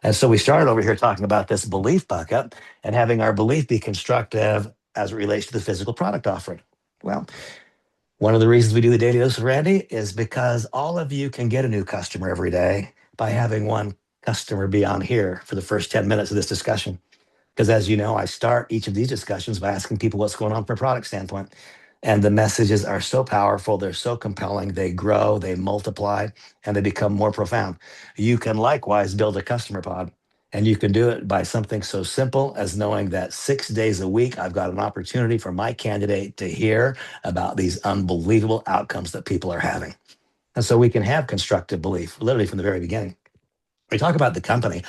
And so we started over here talking about this belief bucket and having our belief be constructive as it relates to the physical product offering. Well, one of the reasons we do the daily dose with Randy is because all of you can get a new customer every day by having one customer be on here for the first 10 minutes of this discussion. Because as you know, I start each of these discussions by asking people what's going on from a product standpoint. And the messages are so powerful, they're so compelling, they grow, they multiply, and they become more profound. You can likewise build a customer pod, and you can do it by something so simple as knowing that 6 days a week, I've got an opportunity for my candidate to hear about these unbelievable outcomes that people are having. And so we can have constructive belief, literally from the very beginning. We talk about the company.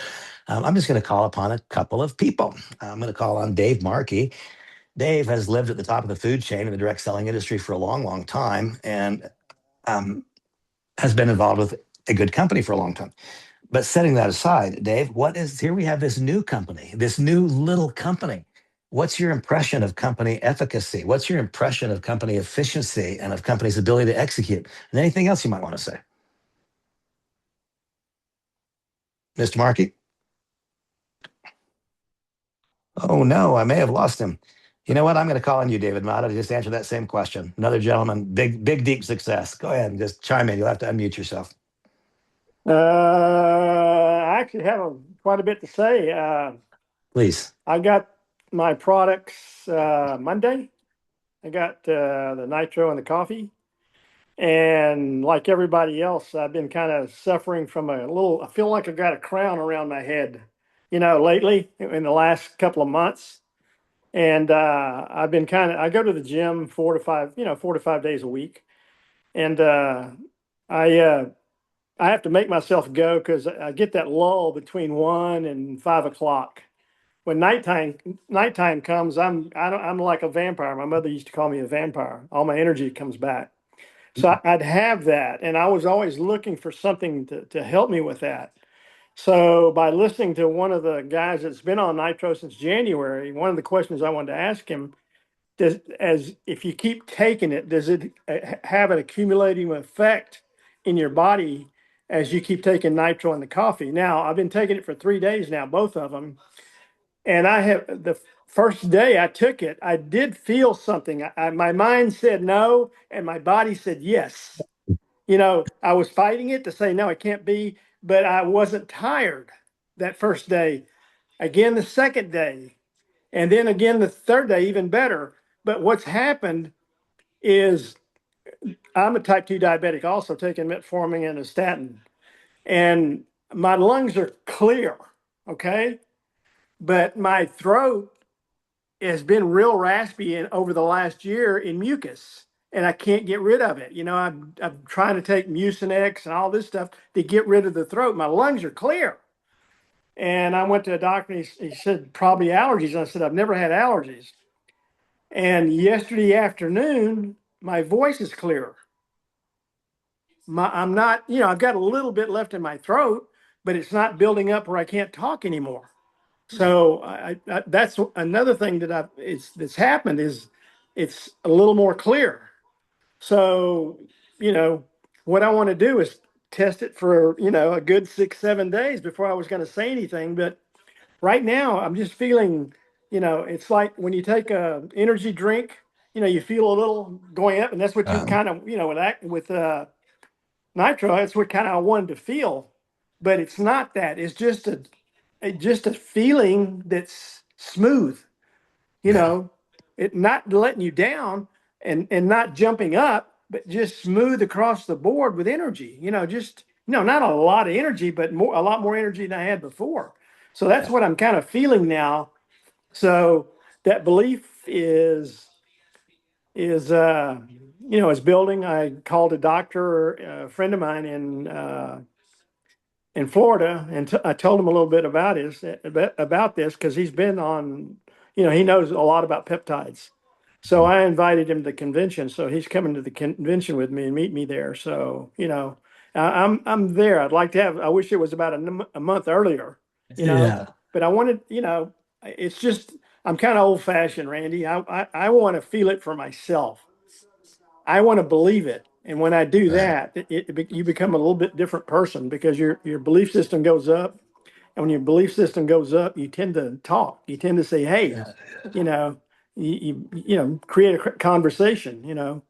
I'm just going to call upon a couple of people. I'm going to call on Dave Markey. Dave has lived at the top of the food chain in the direct selling industry for a long, long time and has been involved with a good company for a long time. But setting that aside, Dave, here we have this new company, this new little company. What's your impression of company efficacy? What's your impression of company efficiency and of company's ability to execute? And anything else you might want to say? Mr. Markey? Oh, no, I may have lost him. You know what? I'm going to call on you, David Mata, to just answer that same question. Another gentleman, big, deep success. Go ahead and just chime in. You'll have to unmute yourself.
I actually have quite a bit to say.
Please.
I got my products Monday. I got the nitro and the coffee. And like everybody else, I've been kind of suffering from I feel like I've got a crown around my head, lately in the last couple of months. And I've been I go to the gym 4 to 5 days a week. And I have to make myself go because I get that lull between 1 and 5 o'clock. When nighttime comes, I'm like a vampire. My mother used to call me a vampire. All my energy comes back. So I'd have that, and I was always looking for something to help me with that. So by listening to one of the guys that's been on Nitro since January, one of the questions I wanted to ask him, if you keep taking it, does it have an accumulating effect in your body as you keep taking nitro and the coffee? Now, I've been taking it for 3 days now, both of them. And the first day I took it, I did feel something. My mind said no, and my body said yes. I was fighting it to say, no, it can't be, but I wasn't tired that first day. Again, the second day, and then again, the third day, even better. But what's happened is I'm a type 2 diabetic, also taking metformin and a statin, and my lungs are clear, okay? But my throat has been real raspy over the last year in mucus, and I can't get rid of it. I'm trying to take Mucinex and all this stuff to get rid of the throat. My lungs are clear. And I went to a doctor, and he said, probably allergies. And I said, I've never had allergies. And yesterday afternoon, my voice is clearer. I'm not, I've got a little bit left in my throat, but it's not building up where I can't talk anymore. So that's another thing that's happened is it's a little more clear. So, what I want to do is test it for, a good 6-7 days before I was going to say anything. But right now I'm just feeling, it's like when you take a energy drink, you feel a little going up, and that's what you kind of, with nitro, that's what kind of I wanted to feel, but it's not that. It's just a feeling that's smooth, it not letting you down and not jumping up, but just smooth across the board with energy, not a lot of energy, but a lot more energy than I had before. So that's what I'm kind of feeling now. So that belief is building. I called a doctor, a friend of mine in Florida, and I told him a little bit about this because he's been on, he knows a lot about peptides. So I invited him to the convention. So he's coming to the convention with me and meet me there. So, I'm there. I wish it was about a month earlier, but I wanted, it's just, I'm kind of old fashioned, Randy. I want to feel it for myself. I want to believe it. And when I do that, you become a little bit different person because your belief system goes up. And when your belief system goes up, you tend to talk. You tend to say, hey, create a conversation,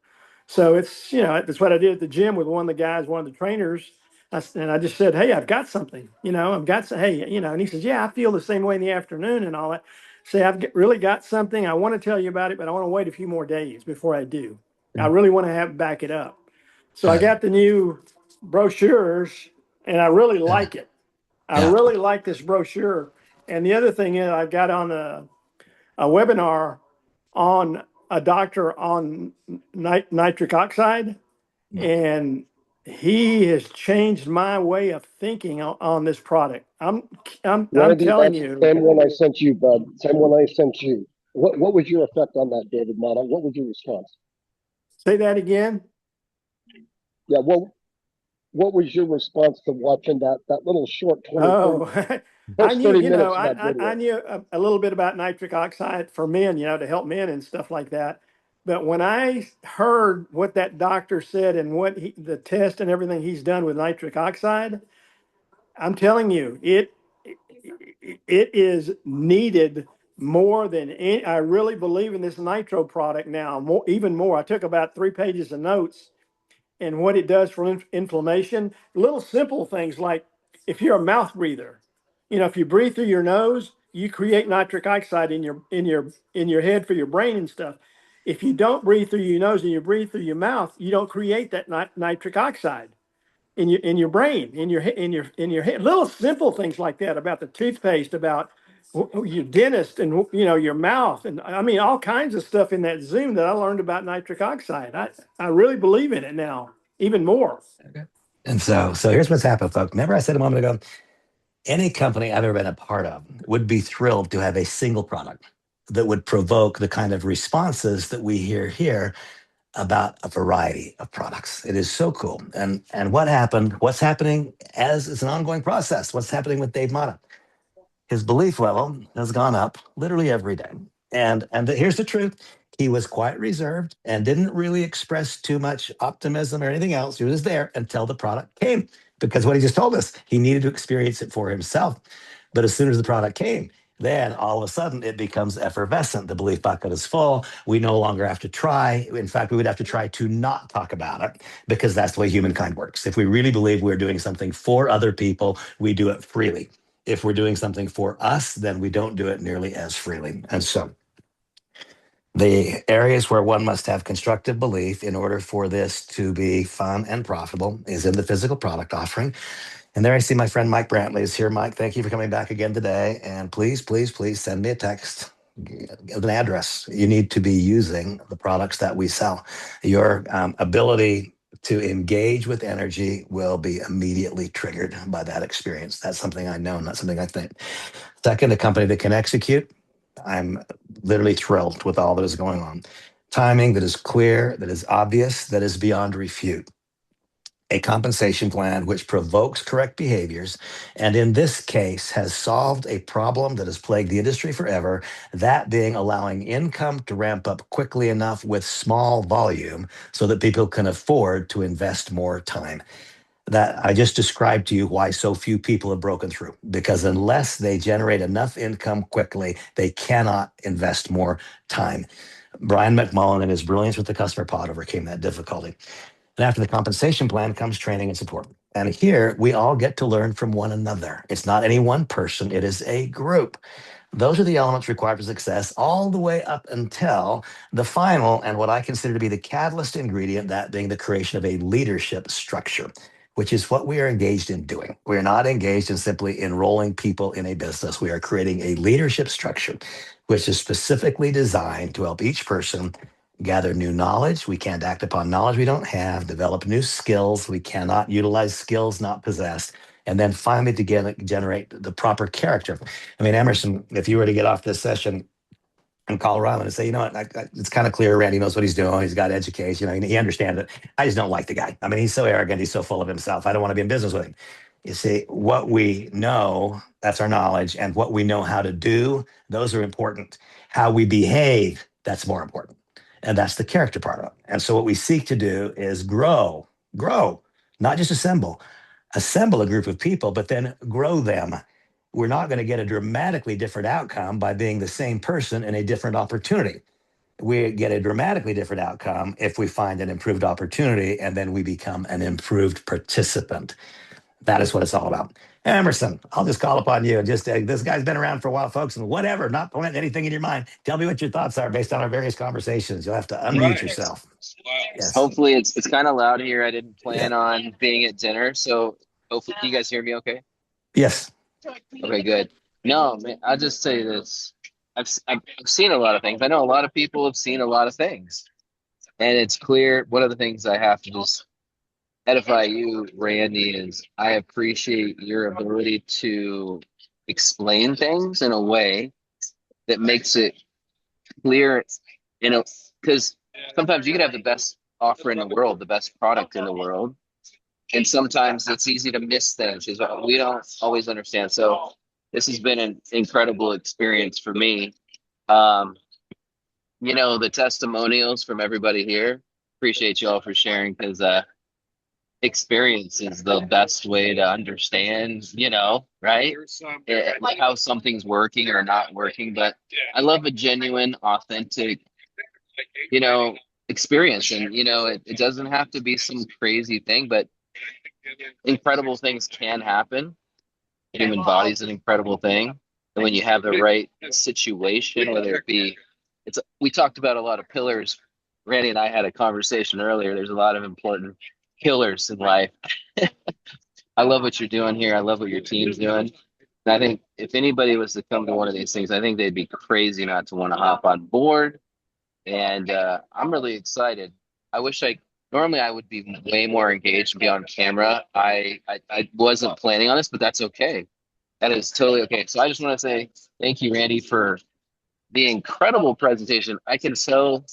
So that's what I did at the gym with one of the guys, one of the trainers. And I just said, hey, I've got something, and he says, yeah, I feel the same way in the afternoon and all that. Say, really got something. I want to tell you about it, but I want to wait a few more days before I do. I really want to back it up. So I got the new brochures, and I really like it. I really like this brochure. And the other thing is, I got on a webinar on a doctor on nitric oxide, and he has changed my way of thinking on this product. I'm
Randy,
telling
that's
you.
the same one I sent you, bud. Same one I sent you. What was your effect on that, David Mata? What was your response?
Say that again.
Yeah, what was your response to watching that little short 20
I knew,
30 minutes of that video?
I knew a little bit about nitric oxide for men, to help men and stuff like that. But when I heard what that doctor said and the test and everything he's done with nitric oxide, I'm telling you, it is needed more than any. I really believe in this nitro product now, more, even more. I took about 3 pages of notes and what it does for inflammation. Little simple things like if you're a mouth breather, you know, if you breathe through your nose, you create nitric oxide in your head for your brain and stuff. If you don't breathe through your nose and you breathe through your mouth, you don't create that nitric oxide in your brain, in your head. Little simple things like that about the toothpaste, about your dentist, and your mouth, and I mean all kinds of stuff in that Zoom that I learned about nitric oxide. I really believe in it now, even more.
And so here's what's happened, folks. Remember I said a moment ago, any company I've ever been a part of would be thrilled to have a single product that would provoke the kind of responses that we hear here about a variety of products. It is so cool. And what's happening as it's an ongoing process, what's happening with Dave Mata? His belief level has gone up literally every day. And here's the truth. He was quite reserved and didn't really express too much optimism or anything else. He was there until the product came. Because what he just told us, he needed to experience it for himself. But as soon as the product came, then all of a sudden it becomes effervescent. The belief bucket is full. We no longer have to try. In fact, we would have to try to not talk about it because that's the way humankind works. If we really believe we're doing something for other people, we do it freely. If we're doing something for us, then we don't do it nearly as freely. And so the areas where one must have constructive belief in order for this to be fun and profitable is in the physical product offering. And there I see my friend Mike Brantley is here. Mike, thank you for coming back again today. And please, please, please send me a text, an address. You need to be using the products that we sell. Your ability to engage with energy will be immediately triggered by that experience. That's something I know, not something I think. Second, a company that can execute. I'm literally thrilled with all that is going on. Timing that is clear, that is obvious, that is beyond refute. A compensation plan which provokes correct behaviors, and in this case has solved a problem that has plagued the industry forever, that being allowing income to ramp up quickly enough with small volume so that people can afford to invest more time. That I just described to you why so few people have broken through, because unless they generate enough income quickly, they cannot invest more time. Brian McMullen and his brilliance with the customer pod overcame that difficulty. And after the compensation plan comes training and support. And here we all get to learn from one another. It's not any one person, it is a group. Those are the elements required for success, all the way up until the final and what I consider to be the catalyst ingredient, that being the creation of a leadership structure, which is what we are engaged in doing. We are not engaged in simply enrolling people in a business. We are creating a leadership structure, which is specifically designed to help each person gather new knowledge. We can't act upon knowledge we don't have, develop new skills. We cannot utilize skills not possessed. And then finally, to generate the proper character. I mean, Emerson, if you were to get off this session in Colorado and say, you know what, it's kind of clear Randy knows what he's doing. He's got education. He understands it. I just don't like the guy. I mean, he's so arrogant. He's so full of himself. I don't want to be in business with him. You see, what we know, that's our knowledge. And what we know how to do, those are important. How we behave, that's more important. And that's the character part of it. And so what we seek to do is grow, not just assemble a group of people, but then grow them. We're not going to get a dramatically different outcome by being the same person in a different opportunity. We get a dramatically different outcome if we find an improved opportunity and then we become an improved participant. That is what it's all about. Emerson, I'll just call upon you and just this guy's been around for a while, folks, and whatever, not planting anything in your mind. Tell me what your thoughts are based on our various conversations. You'll have to unmute yourself. Yes.
Hopefully it's kind of loud here. I didn't plan
Yeah.
on being at dinner, so hopefully can you guys hear me okay?
Yes.
Okay, good. No, man, I'll just say this. I've seen a lot of things. I know a lot of people have seen a lot of things. And it's clear one of the things I have to just edify you, Randy, is I appreciate your ability to explain things in a way that makes it clear, because sometimes you can have the best offer in the world, the best product in the world, and sometimes it's easy to miss things because we don't always understand. So this has been an incredible experience for me. Um, the testimonials from everybody here. Appreciate you all for sharing because experience is the best way to understand, right? How something's working or not working. But I love a genuine, authentic, you know, experience. And, it doesn't have to be some crazy thing, but incredible things can happen. Human body's an incredible thing. And when you have the right situation, whether it be, we talked about a lot of pillars. Randy and I had a conversation earlier. There's a lot of important pillars in life. I love what you're doing here. I love what your team's doing. And I think if anybody was to come to one of these things, I think they'd be crazy not to want to hop on board. And I'm really excited. I wish normally I would be way more engaged and be on camera. I wasn't planning on this, but that's okay. That is totally okay. So I just want to say thank you, Randy, for the incredible presentation. I can tell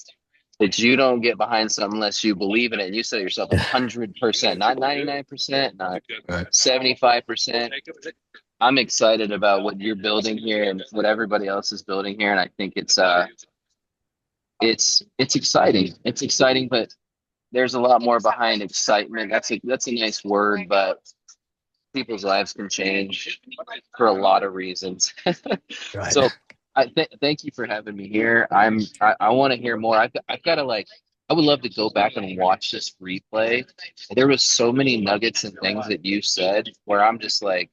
that you don't get behind something unless you believe in it. And you said it yourself 100%, not 99%, not 75%. I'm excited about what you're building here and what everybody else is building here. And I think it's exciting. It's exciting, but there's a lot more behind excitement. That's a nice word, but people's lives can change for a lot of reasons.
Right.
So thank you for having me here. I want to hear more. I've got to I would love to go back and watch this replay. There was so many nuggets and things that you said where I'm just like,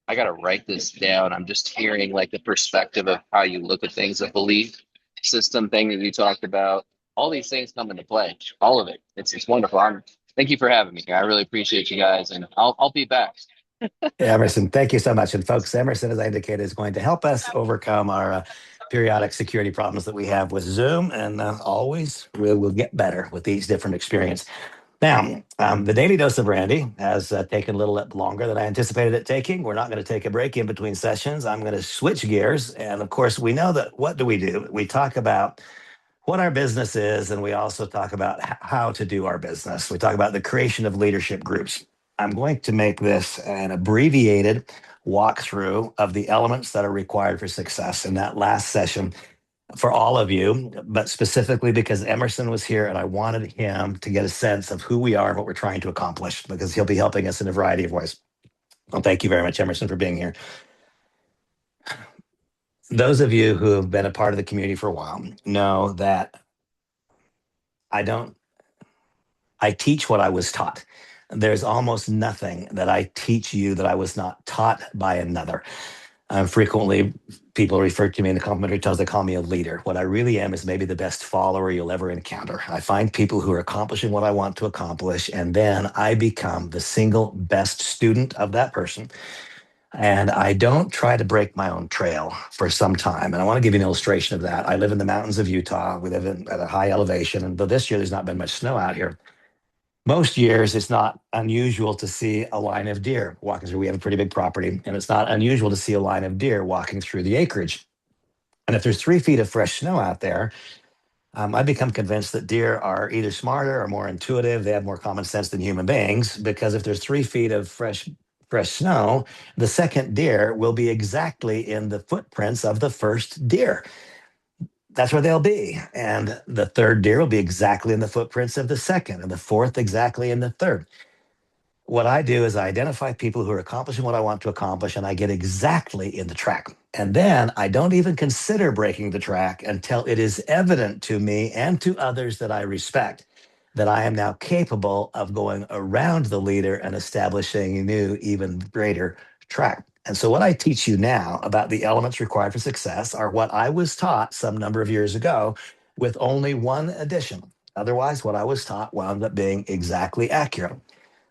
I got to write this down. I'm just hearing like the perspective of how you look at things, a belief system thing that you talked about. All these things come into play. All of it. It's wonderful. Thank you for having me here. I really appreciate you guys, and I'll be back.
Emerson, thank you so much. And folks, Emerson, as I indicated, is going to help us overcome our periodic security problems that we have with Zoom. And always we'll get better with each different experience. Now, the Daily Dose of Randy has taken a little bit longer than I anticipated it taking. We're not going to take a break in between sessions. I'm going to switch gears. And of course, we know that what do? We talk about what our business is, and we also talk about how to do our business. We talk about the creation of leadership groups. I'm going to make this an abbreviated walkthrough of the elements that are required for success in that last session for all of you, but specifically because Emerson was here and I wanted him to get a sense of who we are and what we're trying to accomplish, because he'll be helping us in a variety of ways. Well, thank you very much, Emerson, for being here. Those of you who have been a part of the community for a while know that I teach what I was taught. There's almost nothing that I teach you that I was not taught by another. Frequently, people refer to me in the complimentary tones, they call me a leader. What I really am is maybe the best follower you'll ever encounter. I find people who are accomplishing what I want to accomplish, and then I become the single best student of that person. And I don't try to break my own trail for some time. And I want to give you an illustration of that. I live in the mountains of Utah. We live at a high elevation. And though this year there's not been much snow out here, most years it's not unusual to see a line of deer walking through. We have a pretty big property, and it's not unusual to see a line of deer walking through the acreage. And if there's 3 feet of fresh snow out there, I become convinced that deer are either smarter or more intuitive. They have more common sense than human beings, because if there's 3 feet of fresh snow, the second deer will be exactly in the footprints of the first deer. That's where they'll be. And the third deer will be exactly in the footprints of the second, and the fourth exactly in the third. What I do is I identify people who are accomplishing what I want to accomplish, and I get exactly in the track. And then I don't even consider breaking the track until it is evident to me and to others that I respect that I am now capable of going around the leader and establishing a new, even greater track. And so what I teach you now about the elements required for success are what I was taught some number of years ago, with only one addition. Otherwise, what I was taught wound up being exactly accurate.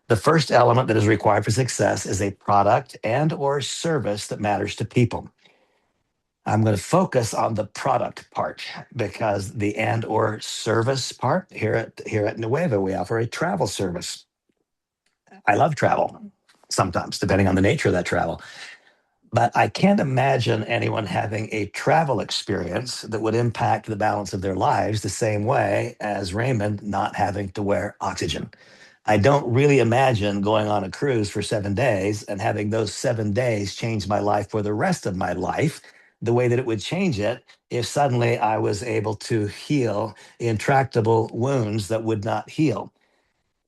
The first element that is required for success is a product and or service that matters to people. I'm going to focus on the product part, because the and or service part here at Nueva, we offer a travel service. I love travel sometimes, depending on the nature of that travel. But I can't imagine anyone having a travel experience that would impact the balance of their lives the same way as Raymond not having to wear oxygen. I don't really imagine going on a cruise for 7 days and having those 7 days change my life for the rest of my life the way that it would change it if suddenly I was able to heal intractable wounds that would not heal.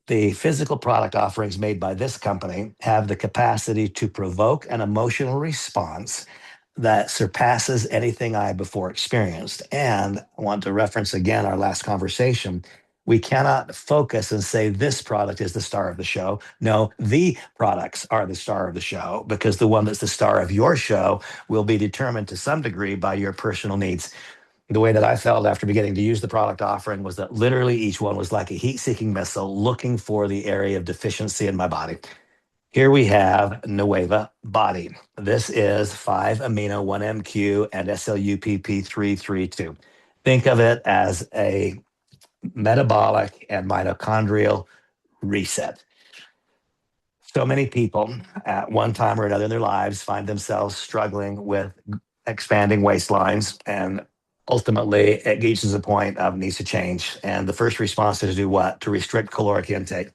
The physical product offerings made by this company have the capacity to provoke an emotional response that surpasses anything I before experienced. And I want to reference again our last conversation. We cannot focus and say this product is the star of the show. No, the products are the star of the show, because the one that's the star of your show will be determined to some degree by your personal needs. The way that I felt after beginning to use the product offering was that literally each one was like a heat-seeking missile looking for the area of deficiency in my body. Here we have Nueva Body. This is 5-amino 1-MQ and SLUPP332. Think of it as a metabolic and mitochondrial reset. So many people at one time or another in their lives find themselves struggling with expanding waistlines, and ultimately it reaches a point of needs to change. And the first response is to do what? To restrict caloric intake.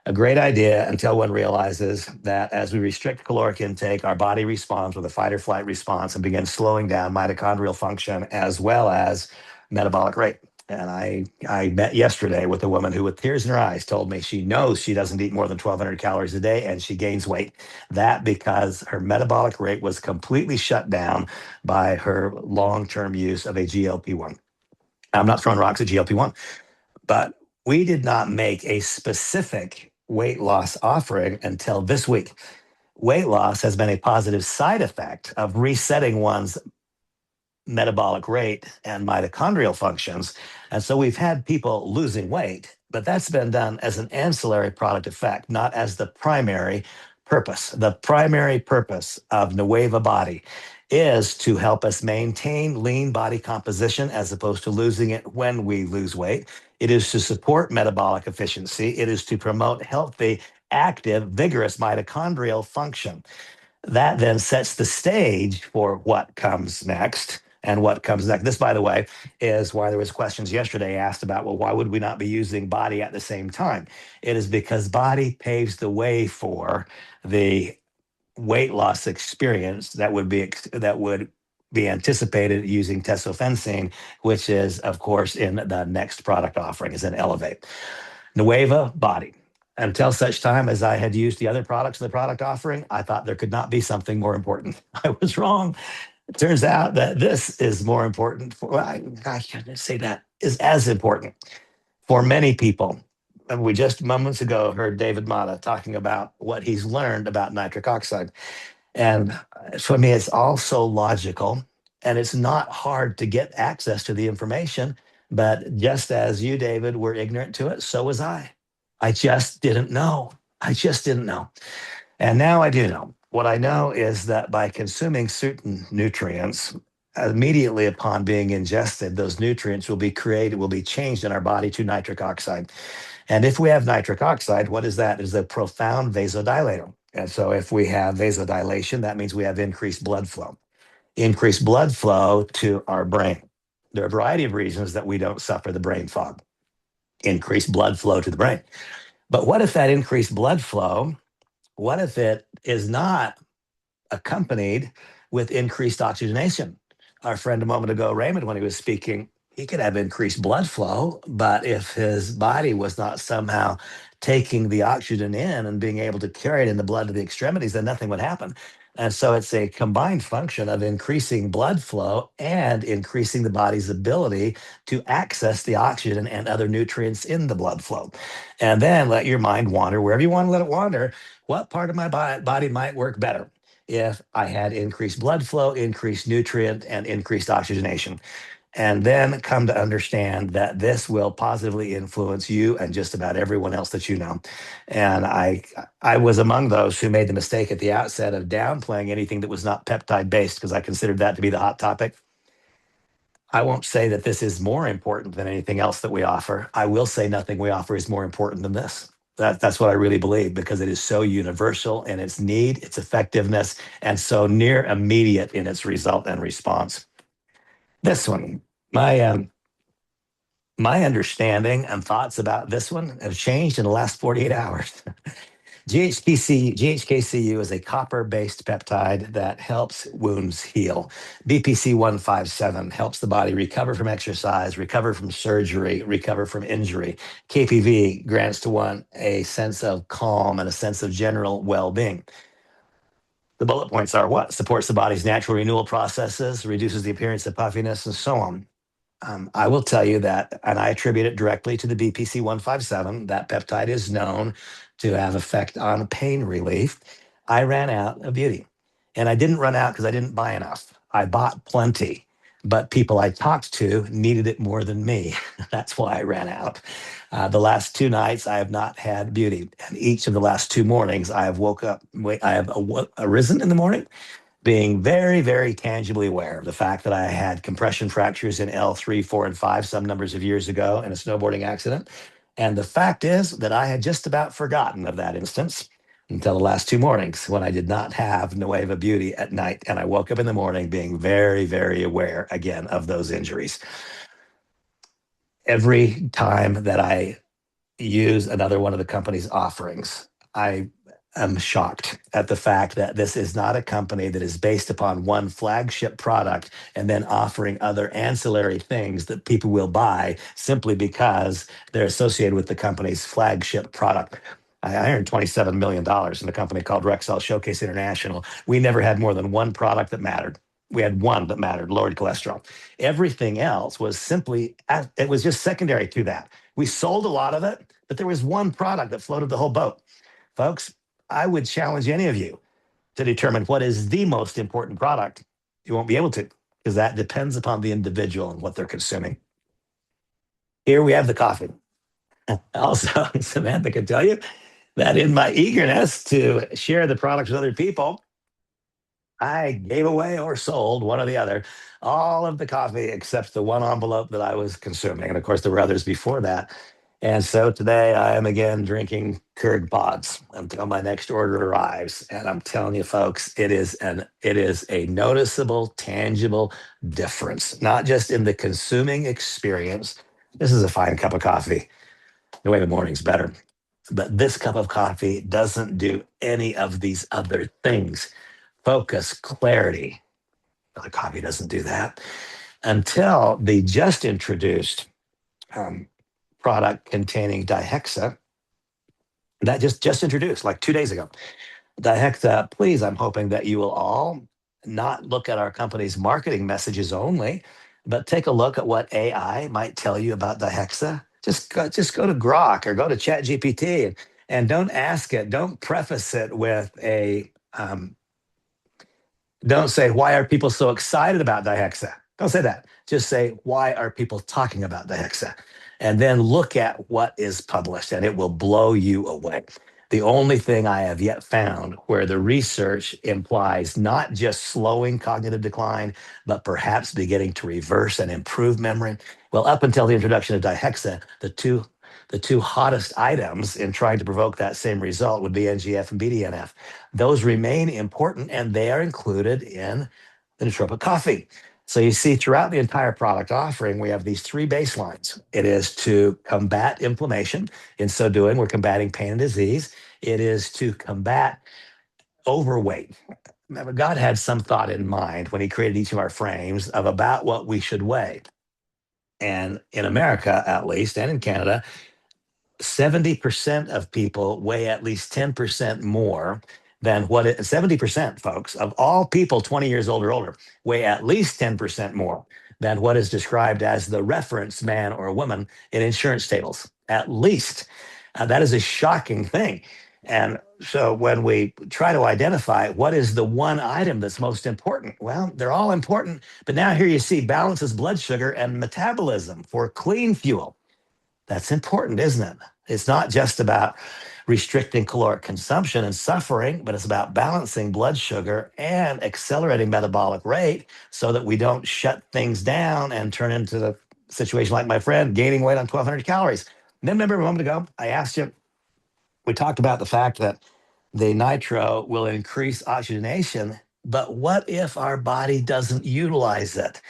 A great idea until one realizes that as we restrict caloric intake, our body responds with a fight or flight response and begins slowing down mitochondrial function as well as metabolic rate. And I met yesterday with a woman who, with tears in her eyes, told me she knows she doesn't eat more than 1,200 calories a day and she gains weight. That because her metabolic rate was completely shut down by her long-term use of a GLP-1. I'm not throwing rocks at GLP-1, but we did not make a specific weight loss offering until this week. Weight loss has been a positive side effect of resetting one's metabolic rate and mitochondrial functions. And so we've had people losing weight, but that's been done as an ancillary product effect, not as the primary purpose. The primary purpose of Nueva Body is to help us maintain lean body composition as opposed to losing it when we lose weight. It is to support metabolic efficiency. It is to promote healthy, active, vigorous mitochondrial function. That then sets the stage for what comes next. And what comes next. This, by the way, is why there was questions yesterday asked about, well, why would we not be using body at the same time? It is because body paves the way for the weight loss experience that would be anticipated using tesofensine, which is, of course, in the next product offering, is an Elevate. Nueva Body. Until such time as I had used the other products in the product offering, I thought there could not be something more important. I was wrong. It turns out that this is more important for, well, I can't say that, is as important for many people. And we just moments ago heard David Mata talking about what he's learned about nitric oxide. And for me, it's all so logical, and it's not hard to get access to the information. But just as you, David, were ignorant to it, so was I. I just didn't know. I just didn't know. And now I do know. What I know is that by consuming certain nutrients, immediately upon being ingested, those nutrients will be created, will be changed in our body to nitric oxide. And if we have nitric oxide, what is that? It is a profound vasodilator. And so if we have vasodilation, that means we have increased blood flow. Increased blood flow to our brain. There are a variety of reasons that we don't suffer the brain fog. Increased blood flow to the brain. But what if that increased blood flow, what if it is not accompanied with increased oxygenation? Our friend a moment ago, Raymond, when he was speaking, he could have increased blood flow, but if his body was not somehow taking the oxygen in and being able to carry it in the blood to the extremities, then nothing would happen. And so it's a combined function of increasing blood flow and increasing the body's ability to access the oxygen and other nutrients in the blood flow. And then let your mind wander wherever you want to let it wander. What part of my body might work better if I had increased blood flow, increased nutrient, and increased oxygenation? And then come to understand that this will positively influence you and just about everyone else that you know. And I was among those who made the mistake at the outset of downplaying anything that was not peptide based, because I considered that to be the hot topic. I won't say that this is more important than anything else that we offer. I will say nothing we offer is more important than this. That's what I really believe, because it is so universal in its need, its effectiveness, and so near immediate in its result and response. This one, my understanding and thoughts about this one have changed in the last 48 hours. GHKCU is a copper-based peptide that helps wounds heal. BPC 157 helps the body recover from exercise, recover from surgery, recover from injury. KPV grants to one a sense of calm and a sense of general well-being. The bullet points are what? Supports the body's natural renewal processes, reduces the appearance of puffiness, and so on. I will tell you that, and I attribute it directly to the BPC 157. That peptide is known to have effect on pain relief. I ran out of beauty, and I didn't run out because I didn't buy enough. I bought plenty, but people I talked to needed it more than me. That's why I ran out. The last 2 nights, I have not had beauty, and each of the last 2 mornings, I have woke up. I have arisen in the morning being very, very tangibly aware of the fact that I had compression fractures in L3, 4, and 5 some numbers of years ago in a snowboarding accident. And the fact is that I had just about forgotten of that instance until the last 2 mornings when I did not have Nueva Beauty at night. And I woke up in the morning being very, very aware again of those injuries. Every time that I use another one of the company's offerings, I am shocked at the fact that this is not a company that is based upon one flagship product and then offering other ancillary things that people will buy simply because they're associated with the company's flagship product. I earned $27 million in a company called Rexall Showcase International. We never had more than one product that mattered. We had one that mattered, lowered cholesterol. Everything else was simply, it was just secondary to that. We sold a lot of it, but there was one product that floated the whole boat. Folks, I would challenge any of you to determine what is the most important product. You won't be able to, because that depends upon the individual and what they're consuming. Here we have the coffee. Also, Samantha can tell you that in my eagerness to share the products with other people, I gave away or sold, one or the other, all of the coffee except the one envelope that I was consuming. And of course, there were others before that. And so today I am again drinking Keurig pods until my next order arrives. And I'm telling you, folks, it is a noticeable, tangible difference, not just in the consuming experience. This is a fine cup of coffee. The way the morning's better. But this cup of coffee doesn't do any of these other things. Focus, clarity. The coffee doesn't do that until the just introduced product containing dihexa that just introduced like 2 days ago. Dihexa, please, I'm hoping that you will all not look at our company's marketing messages only, but take a look at what AI might tell you about dihexa. Just go to Grok or go to ChatGPT and don't ask it. Don't preface it with a don't say, why are people so excited about dihexa? Don't say that. Just say, why are people talking about dihexa? And then look at what is published, and it will blow you away. The only thing I have yet found where the research implies not just slowing cognitive decline, but perhaps beginning to reverse and improve memory. Well, up until the introduction of dihexa, the two hottest items in trying to provoke that same result would be NGF and BDNF. Those remain important, and they are included in the nootropic coffee. So you see, throughout the entire product offering, we have these three baselines. It is to combat inflammation. In so doing, we're combating pain and disease. It is to combat overweight. Remember, God had some thought in mind when he created each of our frames of about what we should weigh. And in America, at least, and in Canada, 70% of people weigh at least 10% more than 70%, folks, of all people 20 years old or older weigh at least 10% more than what is described as the reference man or woman in insurance tables. At least. That is a shocking thing. And so when we try to identify what is the one item that's most important, well, they're all important. But now here you see balances blood sugar and metabolism for clean fuel. That's important, isn't it? It's not just about restricting caloric consumption and suffering, but it's about balancing blood sugar and accelerating metabolic rate so that we don't shut things down and turn into the situation like my friend gaining weight on 1,200 calories. And then remember a moment ago, I asked you, we talked about the fact that the nitro will increase oxygenation, but what if our body doesn't utilize it?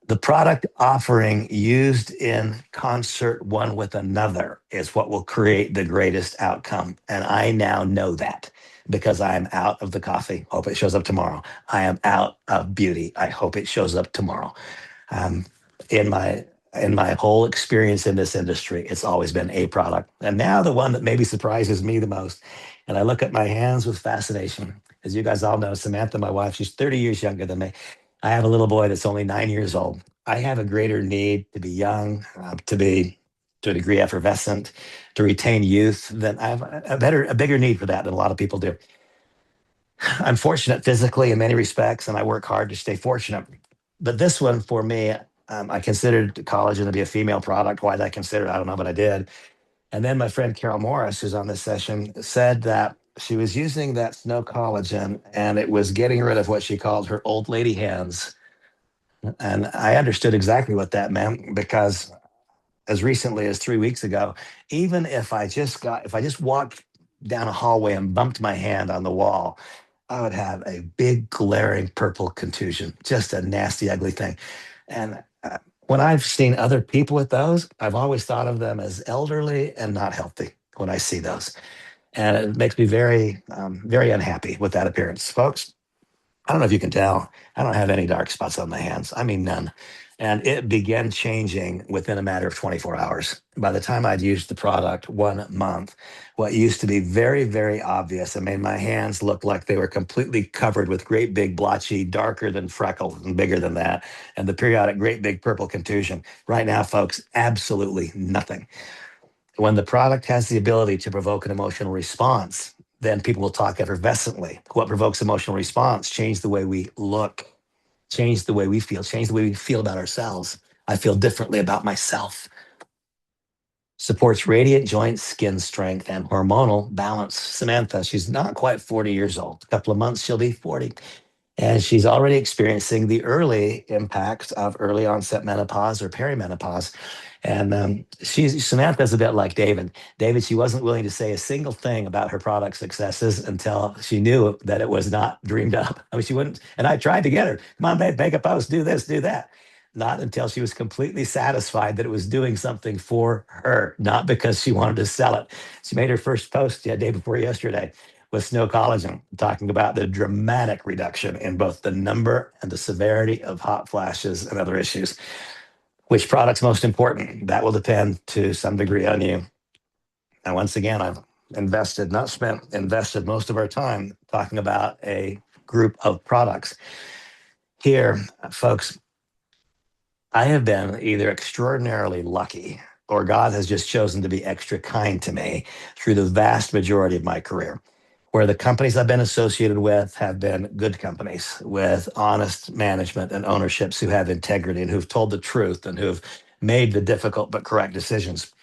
The product offering used in concert one with another is what will create the greatest outcome. And I now know that because I am out of the coffee. Hope it shows up tomorrow. I am out of beauty. I hope it shows up tomorrow. Um, in my in my whole experience in this industry, it's always been a product. And now the one that maybe surprises me the most, and I look at my hands with fascination. As you guys all know, Samantha, my wife, she's 30 years younger than me. I have a little boy that's only 9 years old. I have a greater need to be young, to be to a degree effervescent, to retain youth. Than I have a bigger need for that than a lot of people do. I'm fortunate physically in many respects, and I work hard to stay fortunate. But this one for me, I considered collagen to be a female product. Why did I consider it? I don't know, but I did. And then my friend Carol Morris, who's on this session, said that she was using that snow collagen and it was getting rid of what she called her old lady hands. And I understood exactly what that meant because as recently as 3 weeks ago, even if I just walked down a hallway and bumped my hand on the wall, I would have a big glaring purple contusion, just a nasty, ugly thing. And when I've seen other people with those, I've always thought of them as elderly and not healthy when I see those. And it makes me very, very unhappy with that appearance. Folks, I don't know if you can tell, I don't have any dark spots on my hands. I mean, none. And it began changing within a matter of 24 hours. By the time I'd used the product 1 month, what used to be very, very obvious, it made my hands look like they were completely covered with great big blotchy, darker than freckles and bigger than that, and the periodic great big purple contusion. Right now, folks, absolutely nothing. When the product has the ability to provoke an emotional response, then people will talk effervescently. What provokes emotional response? Change the way we look, change the way we feel, change the way we feel about ourselves. I feel differently about myself. Supports radiant joints, skin strength, and hormonal balance. Samantha, she's not quite 40 years old. A couple of months, she'll be 40. And she's already experiencing the early impacts of early onset menopause or perimenopause. And Samantha's a bit like David. David, she wasn't willing to say a single thing about her product successes until she knew that it was not dreamed up. I mean, she wouldn't. And I tried to get her, come on, babe, make a post, do this, do that. Not until she was completely satisfied that it was doing something for her, not because she wanted to sell it. She made her first post day before yesterday with snow collagen, talking about the dramatic reduction in both the number and the severity of hot flashes and other issues. Which product's most important? That will depend to some degree on you. And once again, I've invested most of our time talking about a group of products. Here, folks, I have been either extraordinarily lucky or God has just chosen to be extra kind to me through the vast majority of my career, where the companies I've been associated with have been good companies with honest management and ownerships who have integrity and who've told the truth and who've made the difficult but correct decisions.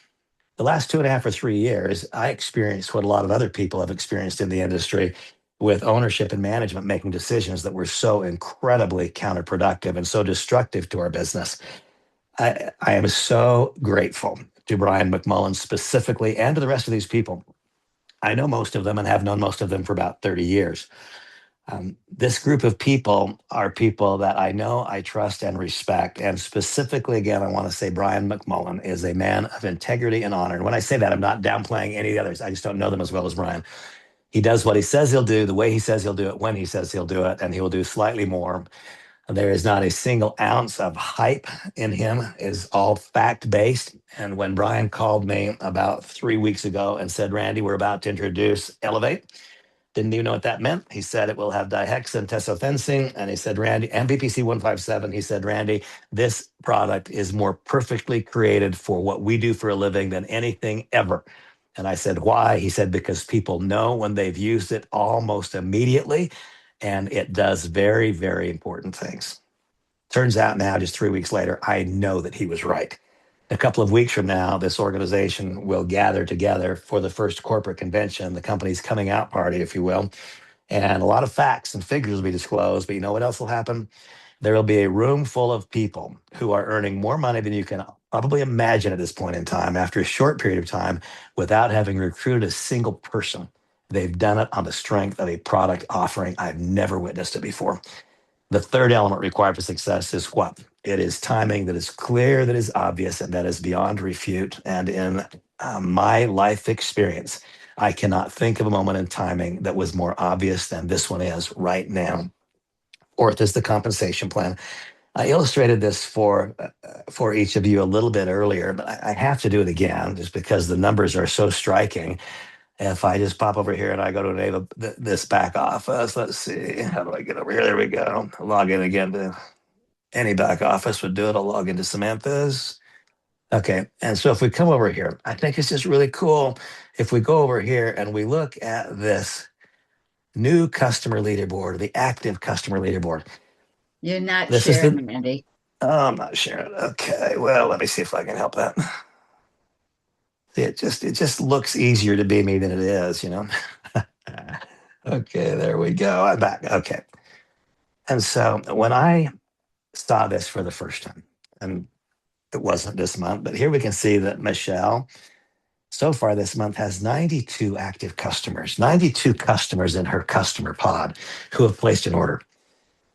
The last 2.5 or 3 years, I experienced what a lot of other people have experienced in the industry with ownership and management making decisions that were so incredibly counterproductive and so destructive to our business. I am so grateful to Brian McMullen specifically and to the rest of these people. I know most of them and have known most of them for about 30 years. This group of people are people that I know, I trust, and respect. And specifically, again, I want to say Brian McMullen is a man of integrity and honor. And when I say that, I'm not downplaying any of the others. I just don't know them as well as Brian. He does what he says he'll do, the way he says he'll do it, when he says he'll do it, and he will do slightly more. There is not a single ounce of hype in him. Is all fact based. And when Brian called me about 3 weeks ago and said, Randy, we're about to introduce Elevate, didn't even know what that meant. He said it will have dihexin, tesofensine, and he said, Randy, and BPC 157. He said, Randy, this product is more perfectly created for what we do for a living than anything ever. And I said, why? He said, because people know when they've used it almost immediately, and it does very, very important things. Turns out now, just 3 weeks later, I know that he was right. A couple of weeks from now, this organization will gather together for the first corporate convention, the company's coming out party, if you will. And a lot of facts and figures will be disclosed. But you know what else will happen? There will be a room full of people who are earning more money than you can probably imagine at this point in time after a short period of time without having recruited a single person. They've done it on the strength of a product offering. I've never witnessed it before. The third element required for success is what? It is timing that is clear, that is obvious, and that is beyond refute. And in my life experience, I cannot think of a moment in timing that was more obvious than this one is right now. Fourth is the compensation plan. I illustrated this for each of you a little bit earlier, but I have to do it again just because the numbers are so striking. If I just pop over here and I go to enable this back office, let's see, how do I get over here? There we go. Log in again to any back office would do it. I'll log into Samantha's. Okay, and so if we come over here, I think it's just really cool if we go over here and we look at this new customer leaderboard, the active customer leaderboard.
You're not
This is
sharing,
the,
Randy.
oh, I'm not sharing. Okay, well, let me see if I can help that. See, it just looks easier to be me than it is, you know. Okay, there we go. I'm back. Okay. And so when I saw this for the first time, and it wasn't this month, but here we can see that Michelle, so far this month, has 92 active customers, 92 customers in her customer pod who have placed an order.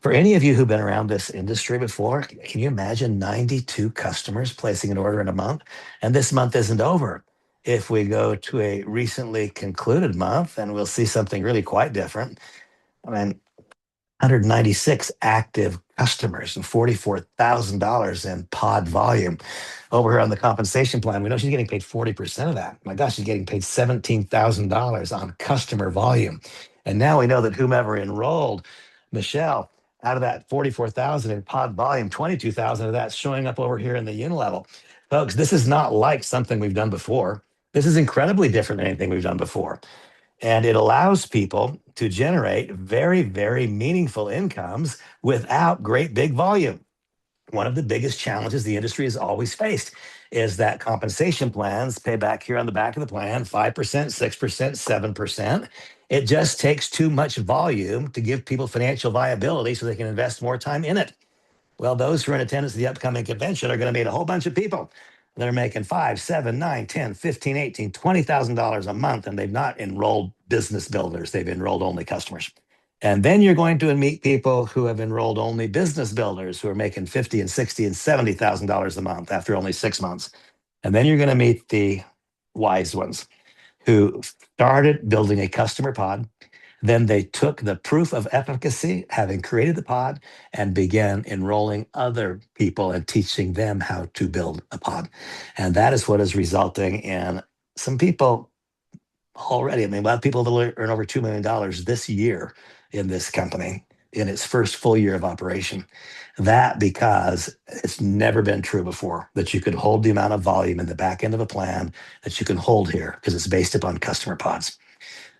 For any of you who've been around this industry before, can you imagine 92 customers placing an order in a month? And this month isn't over. If we go to a recently concluded month, and we'll see something really quite different. I mean, 196 active customers and $44,000 in pod volume. Over here on the compensation plan, we know she's getting paid 40% of that. My gosh, she's getting paid $17,000 on customer volume. And now we know that whomever enrolled Michelle, out of that 44,000 in pod volume, 22,000 of that's showing up over here in the unilevel. Folks, this is not like something we've done before. This is incredibly different than anything we've done before. And it allows people to generate very, very meaningful incomes without great big volume. One of the biggest challenges the industry has always faced is that compensation plans pay back here on the back of the plan 5%, 6%, 7%. It just takes too much volume to give people financial viability so they can invest more time in it. Well, those who are in attendance at the upcoming convention are going to meet a whole bunch of people that are making 5, 7, 9, 10, 15, 18, $20,000 a month, and they've not enrolled business builders. They've enrolled only customers. And then you're going to meet people who have enrolled only business builders who are making 50 and 60 and $70,000 a month after only 6 months. And then you're going to meet the wise ones who started building a customer pod. Then they took the proof of efficacy, having created the pod, and began enrolling other people and teaching them how to build a pod. And that is what is resulting in some people already. I mean, a lot of people that earn over $2 million this year in this company in its first full year of operation. That because it's never been true before that you could hold the amount of volume in the back end of a plan that you can hold here because it's based upon customer pods.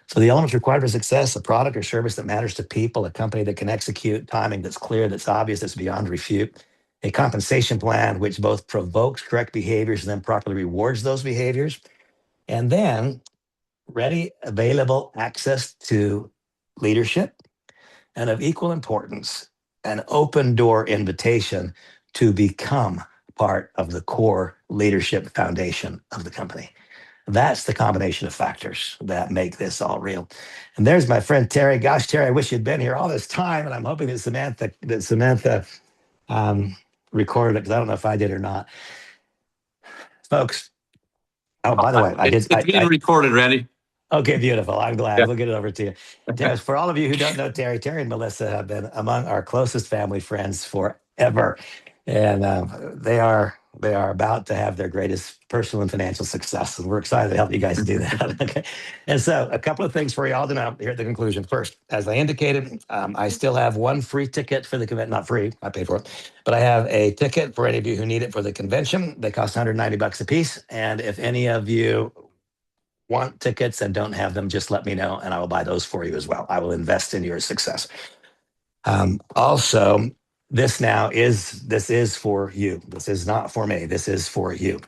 So the elements required for success: a product or service that matters to people, a company that can execute, timing that's clear, that's obvious, that's beyond refute, a compensation plan which both provokes correct behaviors and then properly rewards those behaviors, and then ready, available access to leadership, and of equal importance, an open door invitation to become part of the core leadership foundation of the company. That's the combination of factors that make this all real. And there's my friend Terry. Gosh, Terry, I wish you'd been here all this time. And I'm hoping that Samantha recorded it because I don't know if I did or not. Folks. Oh, by the way, I did.
It's being recorded, Randy.
Okay, beautiful. I'm glad.
Yeah.
We'll get it over to you. For all of you who don't know Terry, Terry and Melissa have been among our closest family friends forever. And they are about to have their greatest personal and financial success. And we're excited to help you guys do that. Okay. And so a couple of things for you all to know here at the conclusion. First, as I indicated, I still have one free ticket for the convention. Not free, I paid for it. But I have a ticket for any of you who need it for the convention. They cost $190 a piece. And if any of you want tickets and don't have them, just let me know and I will buy those for you as well. I will invest in your success. Also, this is for you. This is not for me. This is for you.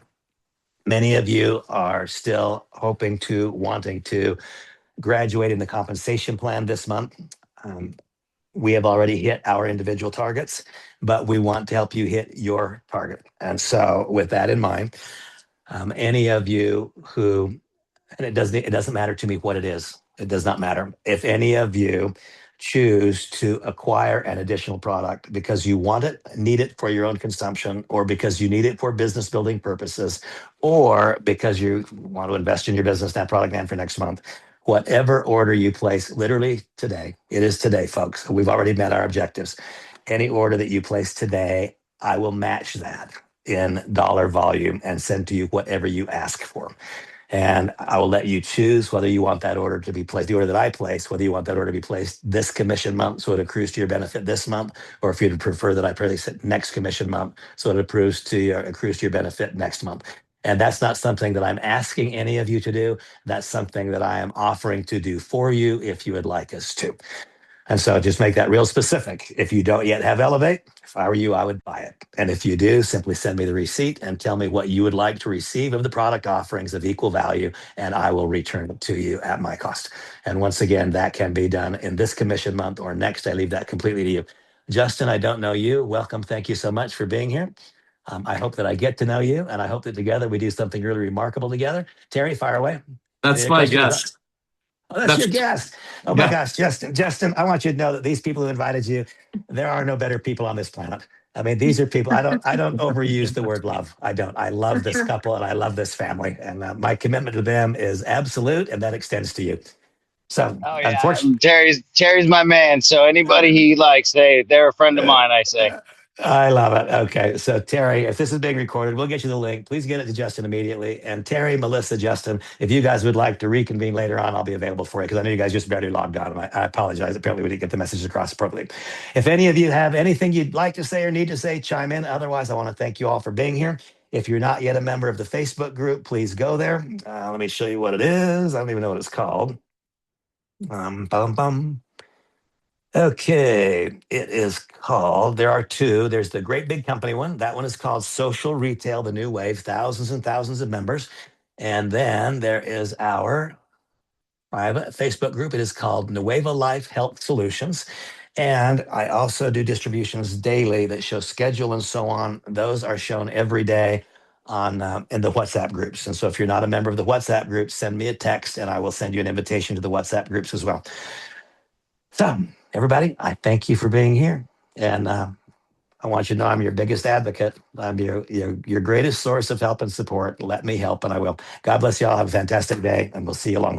Many of you are still wanting to graduate in the compensation plan this month. We have already hit our individual targets, but we want to help you hit your target. And so with that in mind, any of you who, and it doesn't matter to me what it is. It does not matter. If any of you choose to acquire an additional product because you want it, need it for your own consumption, or because you need it for business building purposes, or because you want to invest in your business, that product plan for next month, whatever order you place, literally today, it is today, folks. We've already met our objectives. Any order that you place today, I will match that in dollar volume and send to you whatever you ask for. And I will let you choose whether you want that order to be placed, the order that I place, whether you want that order to be placed this commission month, so it accrues to your benefit this month, or if you'd prefer that I place it next commission month, so it accrues to your benefit next month. And that's not something that I'm asking any of you to do. That's something that I am offering to do for you if you would like us to. And so just make that real specific. If you don't yet have Elevate, if I were you, I would buy it. And if you do, simply send me the receipt and tell me what you would like to receive of the product offerings of equal value, and I will return it to you at my cost. And once again, that can be done in this commission month or next. I leave that completely to you. Justin, I don't know you. Welcome. Thank you so much for being here. I hope that I get to know you, and I hope that together we do something really remarkable together. Terry, fire away.
That's my guest.
Oh, that's your guest. Oh my
yeah.
gosh, Justin, I want you to know that these people who invited you, there are no better people on this planet. I mean, these are people, I don't overuse the word love. I don't. I love this couple and I love this family. And my commitment to them is absolute, and that extends to you. So,
Oh yeah,
unfortunately,
Terry's my man. So anybody he likes, they're a friend of mine. I say.
I love it. Okay. So, Terry, if this is being recorded, we'll get you the link. Please get it to Justin immediately. And Terry, Melissa, Justin, if you guys would like to reconvene later on, I'll be available for you because I know you guys just barely logged on. And I apologize. Apparently, we didn't get the messages across appropriately. If any of you have anything you'd like to say or need to say, chime in. Otherwise, I want to thank you all for being here. If you're not yet a member of the Facebook group, please go there. Let me show you what it is. I don't even know what it's called. Bum, bum. Okay, it is called, there are two. There's the great big company one. That one is called Social Retail, the New Wave, thousands and thousands of members. And then there is our private Facebook group. It is called Nueva Life Health Solutions. And I also do distributions daily that show schedule and so on. Those are shown every day on in the WhatsApp groups. And so if you're not a member of the WhatsApp group, send me a text and I will send you an invitation to the WhatsApp groups as well. So, everybody, I thank you for being here. And I want you to know I'm your biggest advocate. I'm your greatest source of help and support. Let me help, and I will. God bless you all. Have a fantastic day, and we'll see you along